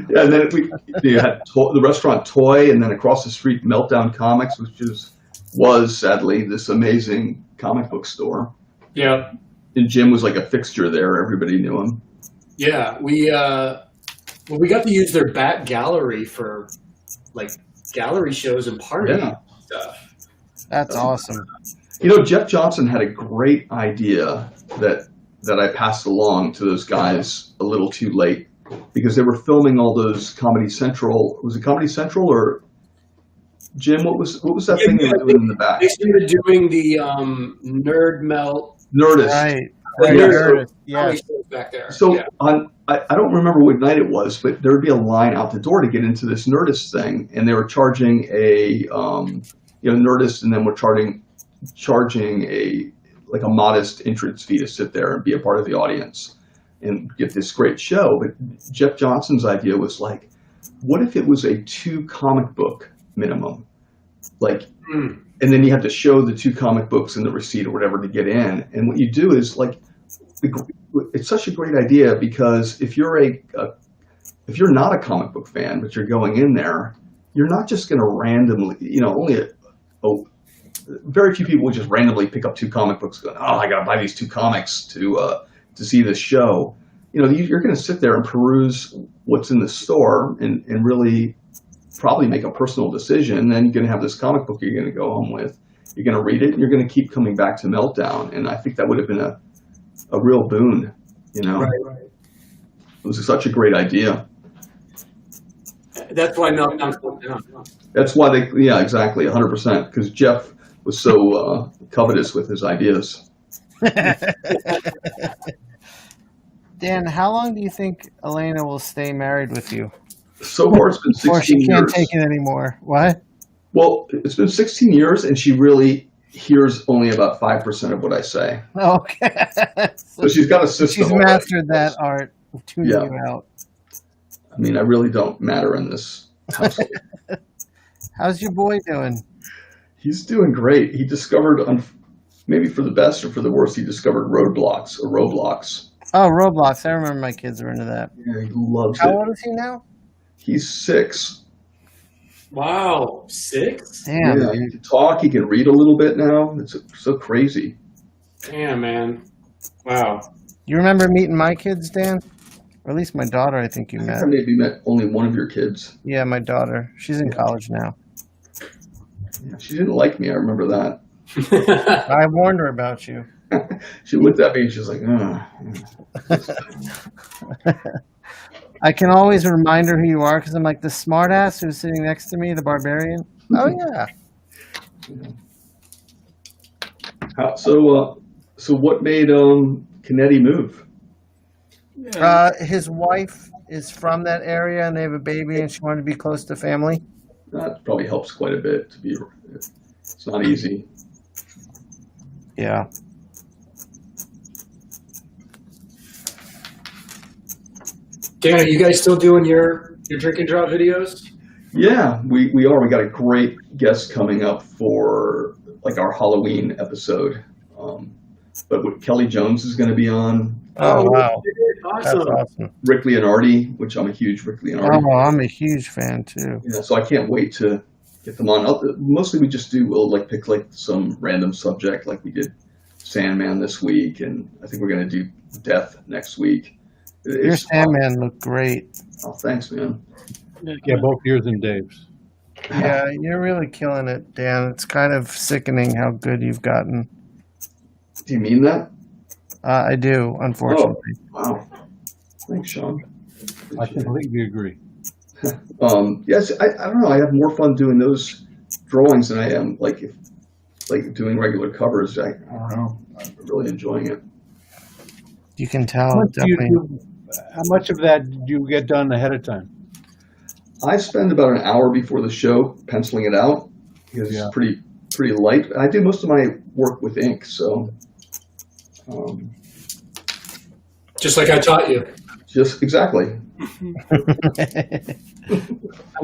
Yeah, and then we had the restaurant Toy, and then across the street Meltdown Comics, which was sadly this amazing comic book store. Yeah. And Jim was like a fixture there. Everybody knew him. Yeah, we got to use their back gallery for like gallery shows and party stuff. That's awesome. Jeff Johnson had a great idea that I passed along to those guys a little too late because they were filming all those Comedy Central. Was it Comedy Central or Jim? What was that thing they were doing in the back? They started doing the Nerd Melt. Nerdist. Right. Nerdist. Yeah. Back there. So I don't remember what night it was, but there would be a line out the door to get into this Nerdist thing, and they were charging a Nerdist, and then we're charging a modest entrance fee to sit there and be a part of the audience and get this great show. But Jeff Johnson's idea was like, what if it was a 2 comic book minimum? And then you have to show the 2 comic books and the receipt or whatever to get in. And what you do is it's such a great idea because if you're not a comic book fan, but you're going in there, you're not just going to randomly, very few people would just randomly pick up 2 comic books going, oh, I got to buy these 2 comics to see this show. You're going to sit there and peruse what's in the store and really probably make a personal decision. And then you're going to have this comic book you're going to go home with. You're going to read it and you're going to keep coming back to Meltdown. And I think that would have been a real boon, Right. It was such a great idea. That's why Meltdown's down. That's why exactly, 100%, because Jeff was so covetous with his ideas. Dan, how long do you think Elena will stay married with you? So far, it's been 16 years. Or she can't take it anymore. What? Well, it's been 16 years, and she really hears only about 5% of what I say. Okay. So she's got a system. She's mastered that art of tuning you out. I mean, I really don't matter in this household. How's your boy doing? He's doing great. He discovered, maybe for the best or for the worst, he discovered Roblox. Oh, Roblox. I remember my kids were into that. Yeah, he loves it. How old is he now? He's 6. Wow, 6? Damn. Yeah, he can talk. He can read a little bit now. It's so crazy. Damn, man. Wow. You remember meeting my kids, Dan? Or at least my daughter, I think you I met. think I maybe met only one of your kids. Yeah, my daughter. She's in college now. Yeah, she didn't like me. I remember that. I warned her about you. She looked at me and she was like, I can always remind her who you are because I'm like the smartass who's sitting next to me, the barbarian. Oh yeah. So what made Canetti move? His wife is from that area and they have a baby and she wanted to be close to family. That probably helps quite a bit. It's not easy. Yeah. Dan, are you guys still doing your drink and draw videos? Yeah, we are. We got a great guest coming up for like our Halloween episode. But what Kelly Jones is going to be on. Oh wow. That's Awesome. awesome. Rick Leonardi, which I'm a huge Rick Leonardi. Oh, I'm a huge fan too. Yeah, so I can't wait to get them on. Mostly we'll like pick like some random subject, like we did Sandman this week, and I think we're going to do Death next week. Your Sandman looked great. Oh, thanks, man. Yeah, both yours and Dave's. Yeah, you're really killing it, Dan. It's kind of sickening how good you've gotten. Do you mean that? I do, unfortunately. Wow. Thanks, Sean. I completely agree. Yes, I don't know. I have more fun doing those drawings than I am like doing regular covers. I don't know. I'm really enjoying it. You can tell. How much of that did you get done ahead of time? I spend about an hour before the show penciling it out because it's pretty light. I do most of my work with ink, so Just like I taught you. just exactly. I'm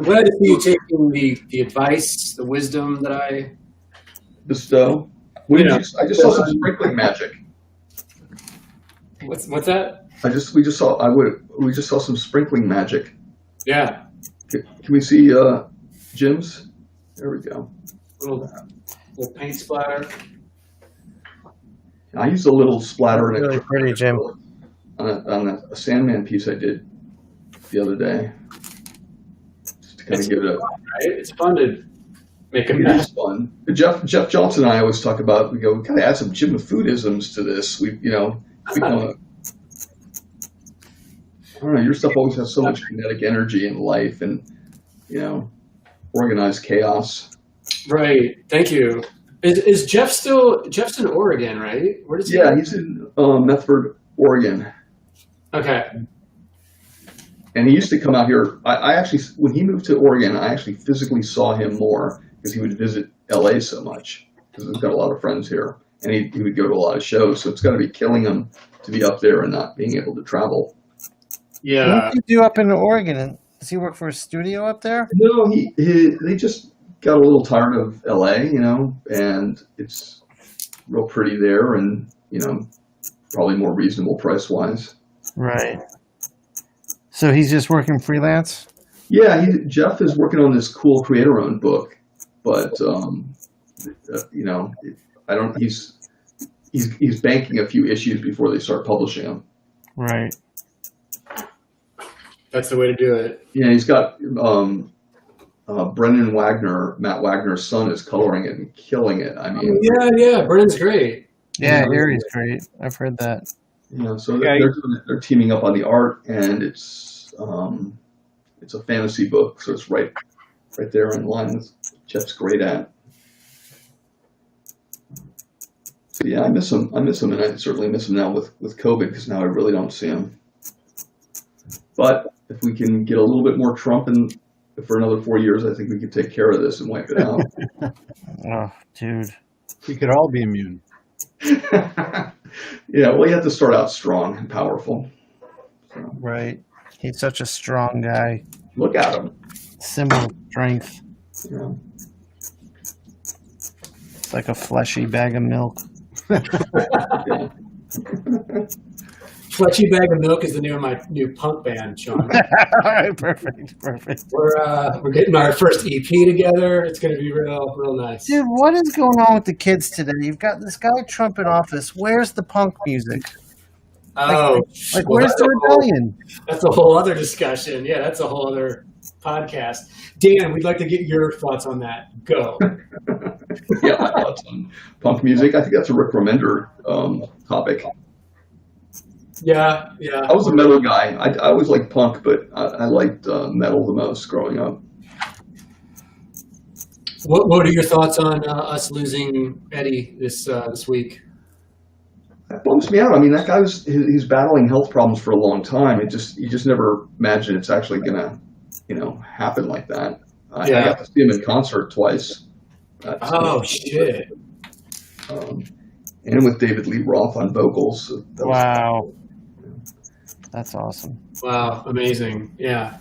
glad to see you taking the advice, the wisdom that I. Bestow. I just saw some sprinkling magic. What's that? We just saw some sprinkling magic. Yeah. Can we see Jim's? There we go. Little paint splatter. I used a little splatter in Really pretty, Jim. on a Sandman piece I did the other day. Just to kind of give it a. Right? It's fun to make a It mess. is fun. Jeff Johnson and I always talk about. We gotta add some Jim Foodisms to this. I don't know. Your stuff always has so much kinetic energy and life, and organized chaos. Right. Thank you. Is Jeff's in Oregon, right? Where does he Yeah, live? he's in Medford, Oregon, Okay. and he used to come out here. I actually, when he moved to Oregon, I actually physically saw him more because he would visit LA so much because we've got a lot of friends here, and he would go to a lot of shows. So it's got to be killing him to be up there and not being able to travel. Yeah. What do you do up in Oregon? Does he work for a studio up there? No, they just got a little tired of LA, and it's real pretty there, and probably more reasonable price wise. Right. So he's just working freelance? Yeah, Jeff is working on this cool creator-owned book, but I don't. He's banking a few issues before they start publishing them. Right. That's the way to do it. Yeah, he's got Brendan Wagner, Matt Wagner's son, is coloring it and killing it. I mean, Yeah. Brennan's great. Yeah, Harry's great. I've heard that. so they're teaming up on the art, and it's a fantasy book, so it's right there in line with Jeff's great at. So yeah, I miss him, and I certainly miss him now with COVID because now I really don't see him. But if we can get a little bit more Trump and for another 4 years, I think we can take care of this and wipe it out. Oh, dude. We could all be immune. Yeah, well, you have to start out strong and powerful. So, Right. He's such a strong guy. look at him. Symbol of strength. You It's like a fleshy bag of milk. Yeah. Fletchy Bag of Milk is the name of my new punk band, Sean. All right, perfect. We're getting our first EP together. It's going to be real nice. Dude, what is going on with the kids today? You've got this guy Trump in office. Where's the punk music? Oh, Like, well, where's that's the a whole- rebellion? That's a whole other discussion. Yeah, that's a whole other podcast. Dan, we'd like to get your thoughts on that. Go. Yeah, my thoughts on punk music. I think that's a Rick Remender topic. Yeah. I was a metal guy. I always liked punk, but I liked metal the most growing up. What are your thoughts on us losing Eddie this week? That bums me out. I mean, that guy he's battling health problems for a long time. You just never imagine it's actually gonna, happen like that. I got to see him in concert twice. Shit! And with David Lee Roth on vocals. Wow. That's awesome. Wow, amazing. Yeah.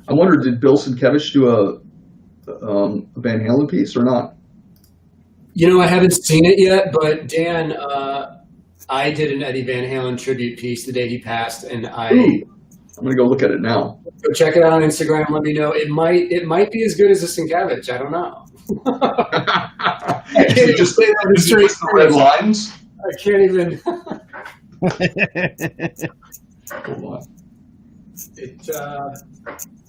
I wonder, did Bill Sienkiewicz do a Van Halen piece or not? I haven't seen it yet, but Dan, I did an Eddie Van Halen tribute piece the day he passed, and I'm gonna go look at it now. Go check it out on Instagram. Let me know. It might be as good as a Sienkiewicz. I don't know. I can't just say that with straight the red lines. I can't even. Hold on, It.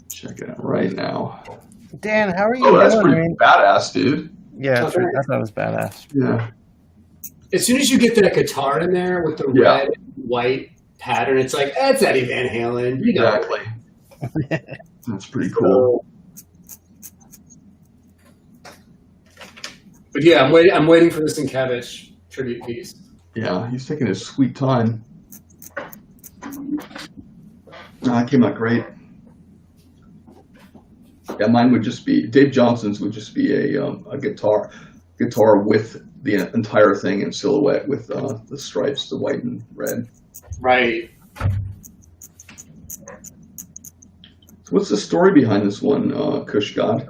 check it out right now. Dan, how are you Oh, that's doing? pretty badass, dude. Yeah, Okay. I thought it was badass. Yeah. As soon as you get that guitar in there with the red and white pattern, it's like that's Eddie Van Halen. Exactly. That's pretty cool. But yeah, I'm waiting for the Sienkiewicz tribute piece. Yeah, he's taking his sweet time. It came out great. Yeah, mine would just be Dave Johnson's would just be a guitar with the entire thing in silhouette with the stripes, the white and red. Right. So what's the story behind this one, Kush God?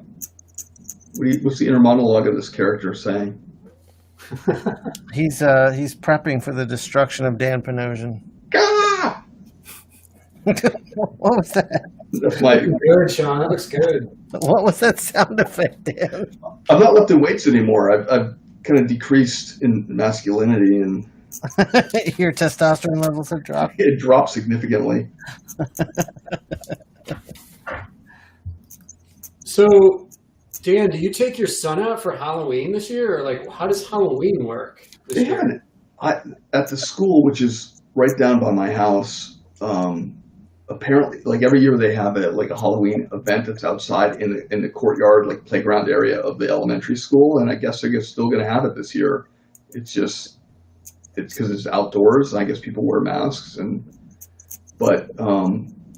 What's the inner monologue of this character saying? He's prepping for the destruction of Dan Panosian. Ah! What was that? That's my. Good, Sean. That looks good. What was that sound effect, Dan? I'm not lifting weights anymore. I've kind of decreased in masculinity, and Your testosterone levels have dropped. it dropped significantly. So, Dan, do you take your son out for Halloween this year, or like how does Halloween work this They year? had at the school, which is right down by my house. Apparently, like every year, they have a Halloween event that's outside in the courtyard, like playground area of the elementary school. And I guess they're still going to have it this year. It's because it's outdoors. And I guess people wear masks, but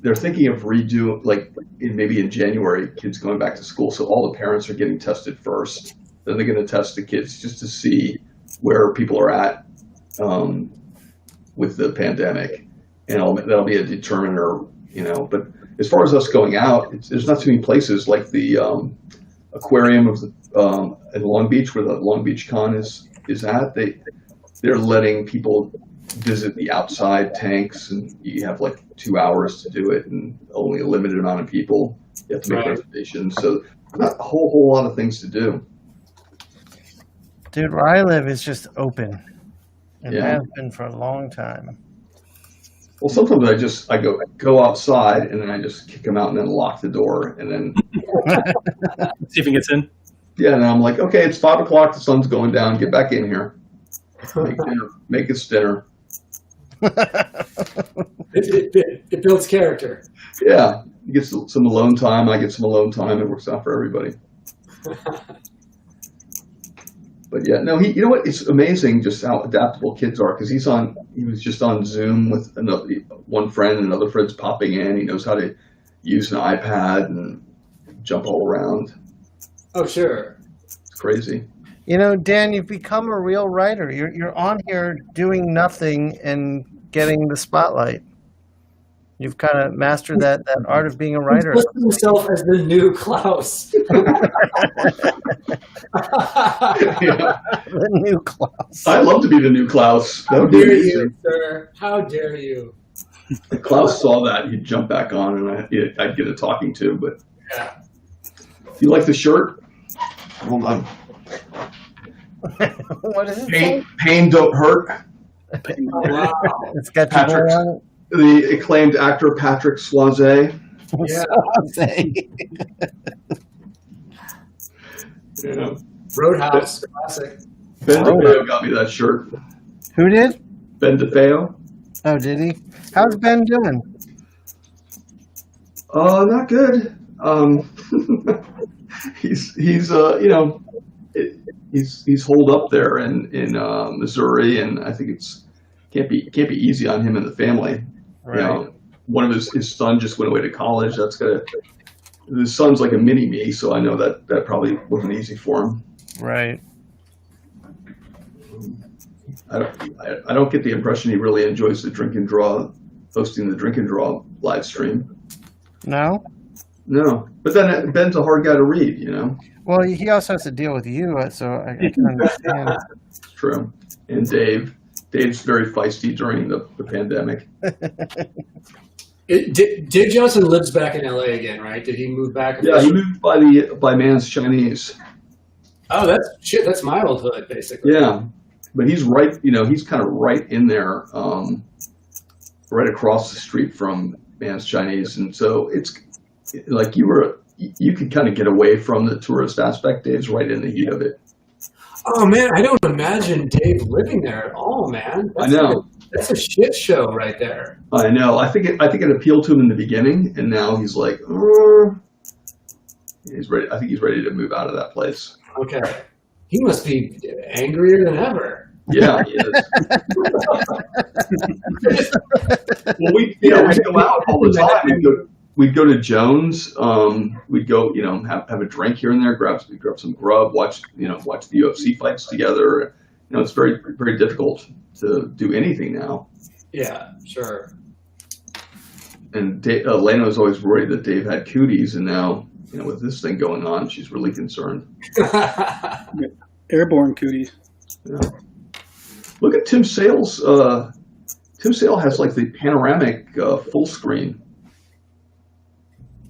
they're thinking of maybe in January, kids going back to school. So all the parents are getting tested first. Then they're going to test the kids just to see where people are at with the pandemic. And that'll be a determiner, But as far as us going out, there's not too many places like the aquarium in Long Beach, where the Long Beach Con is at. They're letting people visit the outside tanks, and you have 2 hours to do it, and only a limited amount of people. You have to make reservations, so not a whole lot of things to do. Dude, where I live is just open. And Yeah. has been for a long time. Well, sometimes I go outside, and then I just kick them out and then lock the door, and then See if he gets in. yeah, and I'm like, okay, it's 5 o'clock, the sun's going down, get back in here, make us dinner. It builds character. Yeah, you get some alone time, I get some alone time, it works out for everybody. But yeah, no, you know what? It's amazing just how adaptable kids are, because he was just on Zoom with one friend, and another friend's popping in. He knows how to use an iPad and jump all around. Oh, sure. It's crazy. Dan, you've become a real writer. You're on here doing nothing and getting the spotlight. You've kind of mastered that art of being a writer. He's listing himself as the new Klaus. The new Klaus. I'd love to be the new Klaus. That How would be dare amazing. you, sir? How dare you? If Klaus saw that, he'd jump back on, and I'd get a talking to. But Yeah. you like the shirt? Hold on. What is it? Pain don't hurt. Wow. It's got your boy Patrick, on the acclaimed actor Patrick Swayze. Yeah. it. Yeah. Roadhouse, classic. Ben DeFeo got me that shirt. Who did? Ben DeFeo. Oh, did he? How's Ben doing? Not good. He's he's holed up there in Missouri, and I think it's can't be easy on him and the family. Right. You know, one of his son just went away to college. His son's like a mini me, so I know that probably wasn't easy for him. Right. I don't get the impression he really enjoys the drink and draw, hosting the drink and draw live stream. No? No, but then Ben's a hard guy to read, you know. Well, he also has to deal with you, so I can understand. True. And Dave's very feisty during the pandemic. Dave Johnson lives back in LA again, right? Did he move back? Yeah, he moved by Man's Chinese. Oh, that's my old hood, basically. Yeah, but he's right. You know, he's kind of right in there, right across the street from Man's Chinese, and so it's like you could kind of get away from the tourist aspect. Dave's right in the heat of it. Oh man, I don't imagine Dave living there at all, man. I know. That's a shit show right there. I know. I think it appealed to him in the beginning, and now he's like, he's ready. I think he's ready to move out of that place. Okay. He must be angrier than ever. Yeah, he is. Well, we'd go out all the time. We'd go to Jones. We'd go, have a drink here and there, grab some grub, watch the UFC fights together. You know, it's very, very difficult to do anything now. Yeah, sure. And Lena was always worried that Dave had cooties, and now, with this thing going on, she's really concerned. Airborne cooties. Yeah. Look at Tim Sale's. Tim Sale has like the panoramic full screen.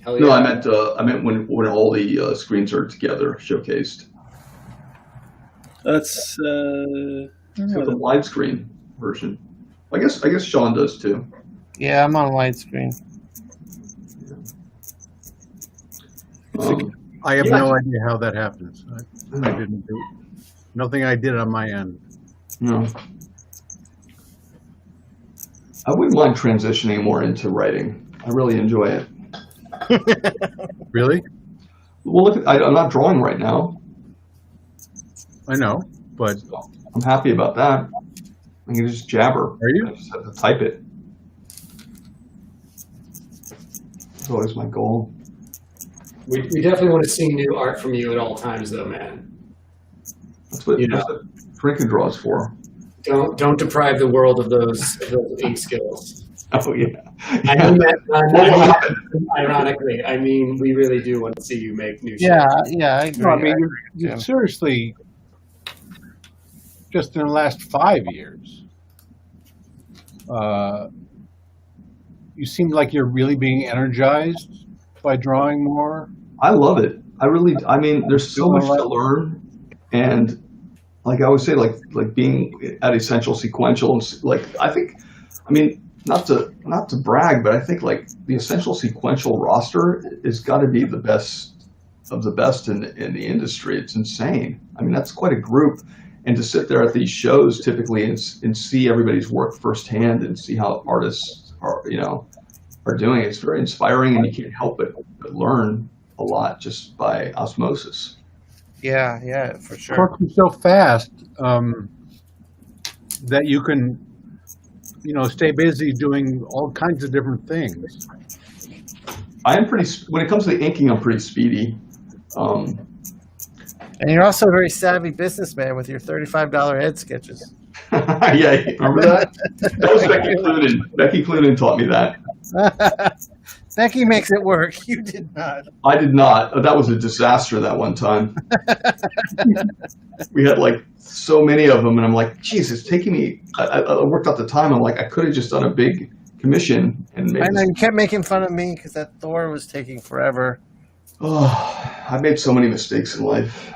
Hell yeah. No, I meant when all the screens are together, showcased. That's It's got the widescreen version. I guess Sean does too. Yeah, I'm on widescreen. I have no idea how that happens. I didn't do nothing. I did on my end. No. I wouldn't mind transitioning more into writing. I really enjoy it. Really? Well, look, I'm not drawing right now. I know, but I'm happy about that. I can just jabber. Are you? I just have to type it. It's always my goal. We definitely want to see new art from you at all times, though, man. That's what drink and draw is for. Don't deprive the world of those ink skills. Oh yeah. I mean that What will happen? ironically. I mean, we really do want to see you make new shit. Yeah, I agree. no, I mean, Jim. you seriously, just in the last 5 years, you seem like you're really being energized by drawing more. I love it. I mean, there's so much to learn, and like I always say, like being at Essential Sequential, not to brag, but I think like the Essential Sequential roster has got to be the best of the best in the industry. It's insane. I mean, that's quite a group, and to sit there at these shows typically and see everybody's work firsthand and see how artists are doing it, it's very inspiring, and you can't help but learn a lot just by osmosis. Yeah, for sure. Working so fast that you can, stay busy doing all kinds of different things. I am when it comes to inking, I'm pretty speedy. And you're also a very savvy businessman with your $35 head sketches. Yeah, remember that? That was Becky Cloonan. Becky Cloonan taught me that. Becky makes it work. You did not. I did not. That was a disaster that one time. We had like so many of them, and I'm like, geez, it's taking me. I worked out the time. I'm like, I could have just done a big commission and made. I know you kept making fun of me because that Thor was taking forever. Oh, I made so many mistakes in life.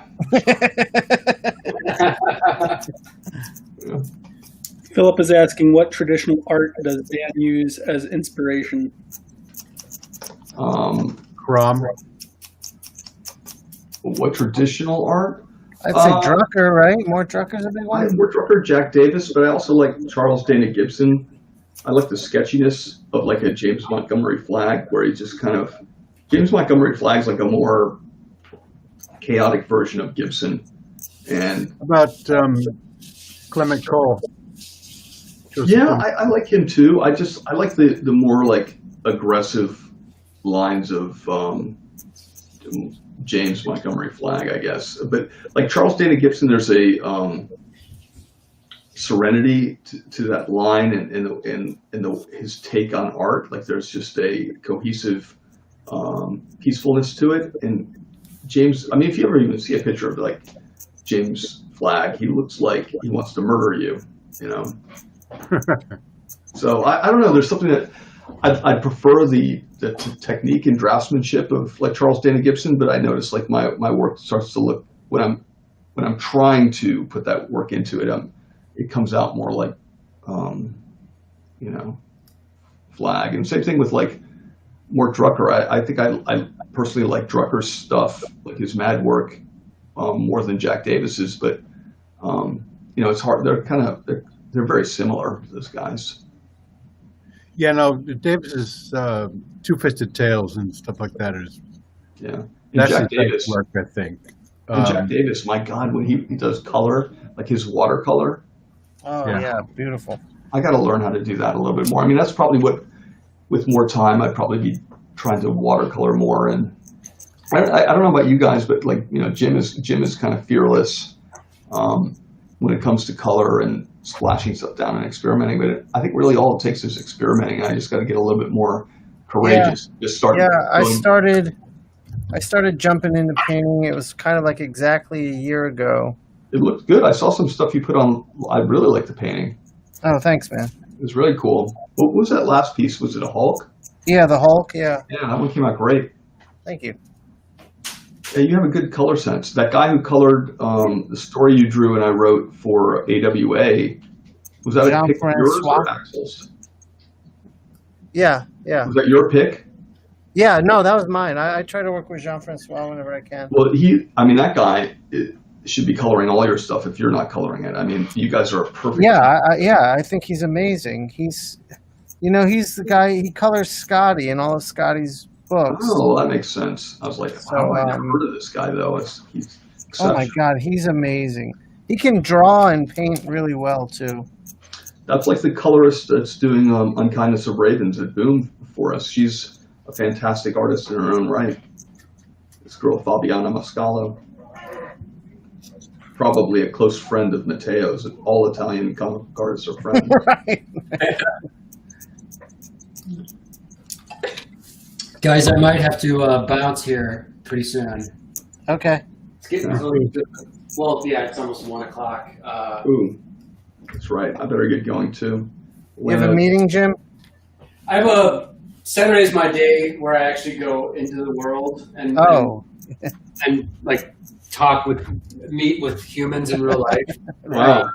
Philip is asking, what traditional art does Dan use as inspiration? Crom. What traditional art? I'd say Drucker, right? More Drucker's a big I one. worked for Jack Davis, but I also like Charles Dana Gibson. I like the sketchiness of like a James Montgomery Flagg, where he just kind of James Montgomery Flagg's like a more chaotic version of Gibson. And About Clement Cole. yeah, I like him too. I like the more like aggressive lines of James Montgomery Flagg, I guess. But like Charles Dana Gibson, there's a serenity to that line and his take on art. Like there's just a cohesive peacefulness to it. And James, I mean, if you ever even see a picture of like James Flagg, he looks like he wants to murder you, you know? So I don't know. There's something that I prefer the technique and draftsmanship of like Charles Dana Gibson, but I notice like my work starts to look when I'm trying to put that work into it, it comes out more like you know, Flagg. And same thing with like Mort Drucker. I think I personally like Drucker's stuff, like his Mad work, more than Jack Davis's. But you know, it's hard. They're very similar, those guys. Yeah, no, Davis's Two-Fisted Tales and stuff like that is. Yeah, and That's Jack his best Davis. work, I think. And Jack Davis, my God, when he does color, like his watercolor, Oh Yeah. yeah, beautiful. I got to learn how to do that a little bit more. I mean, that's probably what, with more time, I'd probably be trying to watercolor more. And I don't know about you guys, but like, you know, Jim is kind of fearless when it comes to color and splashing stuff down and experimenting. But I think really all it takes is experimenting. I just got to get a little bit more courageous. Just start. Yeah, I going- started jumping into painting. It was kind of like exactly a year ago. It looked good. I saw some stuff you put on. I really like the painting. Oh, thanks, man. It was really cool. What was that last piece? Was it a Hulk? Yeah, the Hulk. Yeah, Yeah, that one came out great. thank you. Yeah, you have a good color sense. That guy who colored the story you drew and I wrote for AWA, was that a pick of yours or Axel's? Yeah, yeah, Was that your pick? yeah. No, that was mine. I try to work with Jean-Francois whenever I can. Well, that guy should be coloring all your stuff if you're not coloring it. I mean, you guys are a perfect. Yeah, I think he's amazing. He's the guy. He colors Scotty in all of Scotty's books. Oh, that makes sense. I was like, So, wow, I never heard of this guy though. He's Oh my exceptional. God, he's amazing. He can draw and paint really well too. That's like the colorist that's doing Unkindness of Ravens at Boom for us. She's a fantastic artist in her own right. This girl, Fabiana Mascalo. Probably a close friend of Matteo's. All Italian comic book artists are friends. Right. Guys, I might have to bounce here pretty soon. Okay. It's getting close to, well, yeah, it's almost 1 o'clock. Ooh, that's right. I better get going too. You have a meeting, Jim? I have Saturday's my day where I actually go into the world and Oh, and like meet with humans in real life. Wow.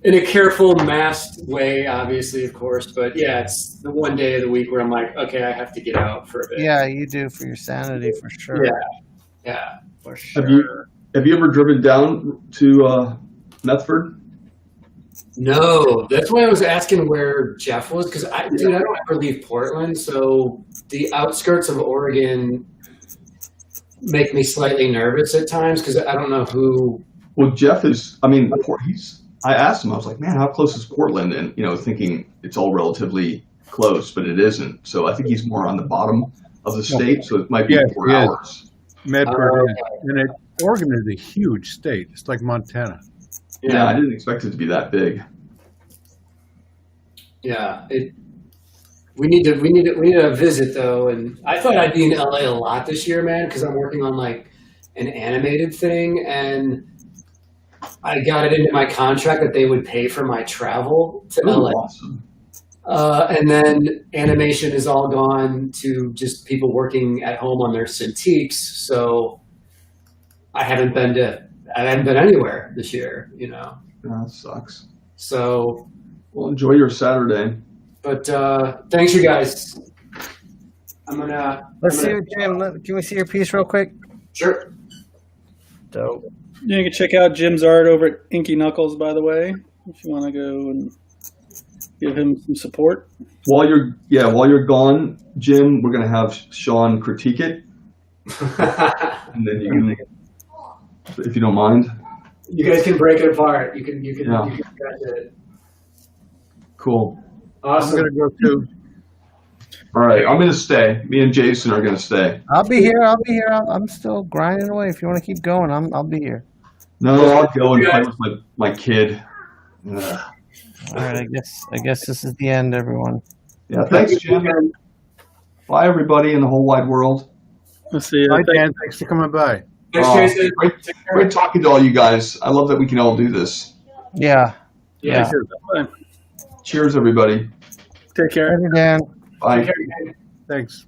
In a careful, masked way, obviously, of course. But yeah, it's the one day of the week where I'm like, okay, I have to get out for a bit. yeah, you do for your sanity for sure. Yeah. For sure. Have you ever driven down to Methford? No, that's why I was asking where Jeff was, because I don't ever leave Portland, so the outskirts of Oregon make me slightly nervous at times because I don't know who. Well, Jeff is. I mean, I asked him. I was like, "Man, how close is Portland?" And thinking it's all relatively close, but it isn't. So I think he's more on the bottom of the state. So it might be 4 yeah. hours. Medford, Oregon is a huge state. It's like Montana. Yeah, I didn't expect it to be that big. Yeah, we need a visit though, and I thought I'd be in LA a lot this year, man, because I'm working on like an animated thing, and I got it into my contract that they would pay for my travel to Oh, LA. awesome. And then animation is all gone to just people working at home on their Cintiqs. So I haven't been anywhere this year, That sucks. So, Well, enjoy your Saturday. but thanks, you guys. Let's see what Jim. Can we see your piece real quick? Sure. Dope. Yeah, you can check out Jim's art over at Inky Knuckles, by the way, if you want to go and give him some support. While you're gone, Jim, we're gonna have Sean critique it, and then you can, if you don't mind. You guys can break it apart. You can Yeah. scratch it. Cool. Awesome. I'm gonna go too. All right, I'm gonna stay. Me and Jason are gonna stay. I'll be here. I'm still grinding away. If you want to keep going, I'll be here. No, I'll go and play with my kid. Ugh. All right. I guess this is the end, everyone. Yeah, thanks, Jim. Bye, everybody in the whole wide world. Let's see. Bye, Dan. Thanks for coming by. Thanks, Jason. Great talking to all you guys. I love that we can all do this. Yeah. Yeah. Cheers, everybody. Take care. Thank you, Dan. Bye. Thanks.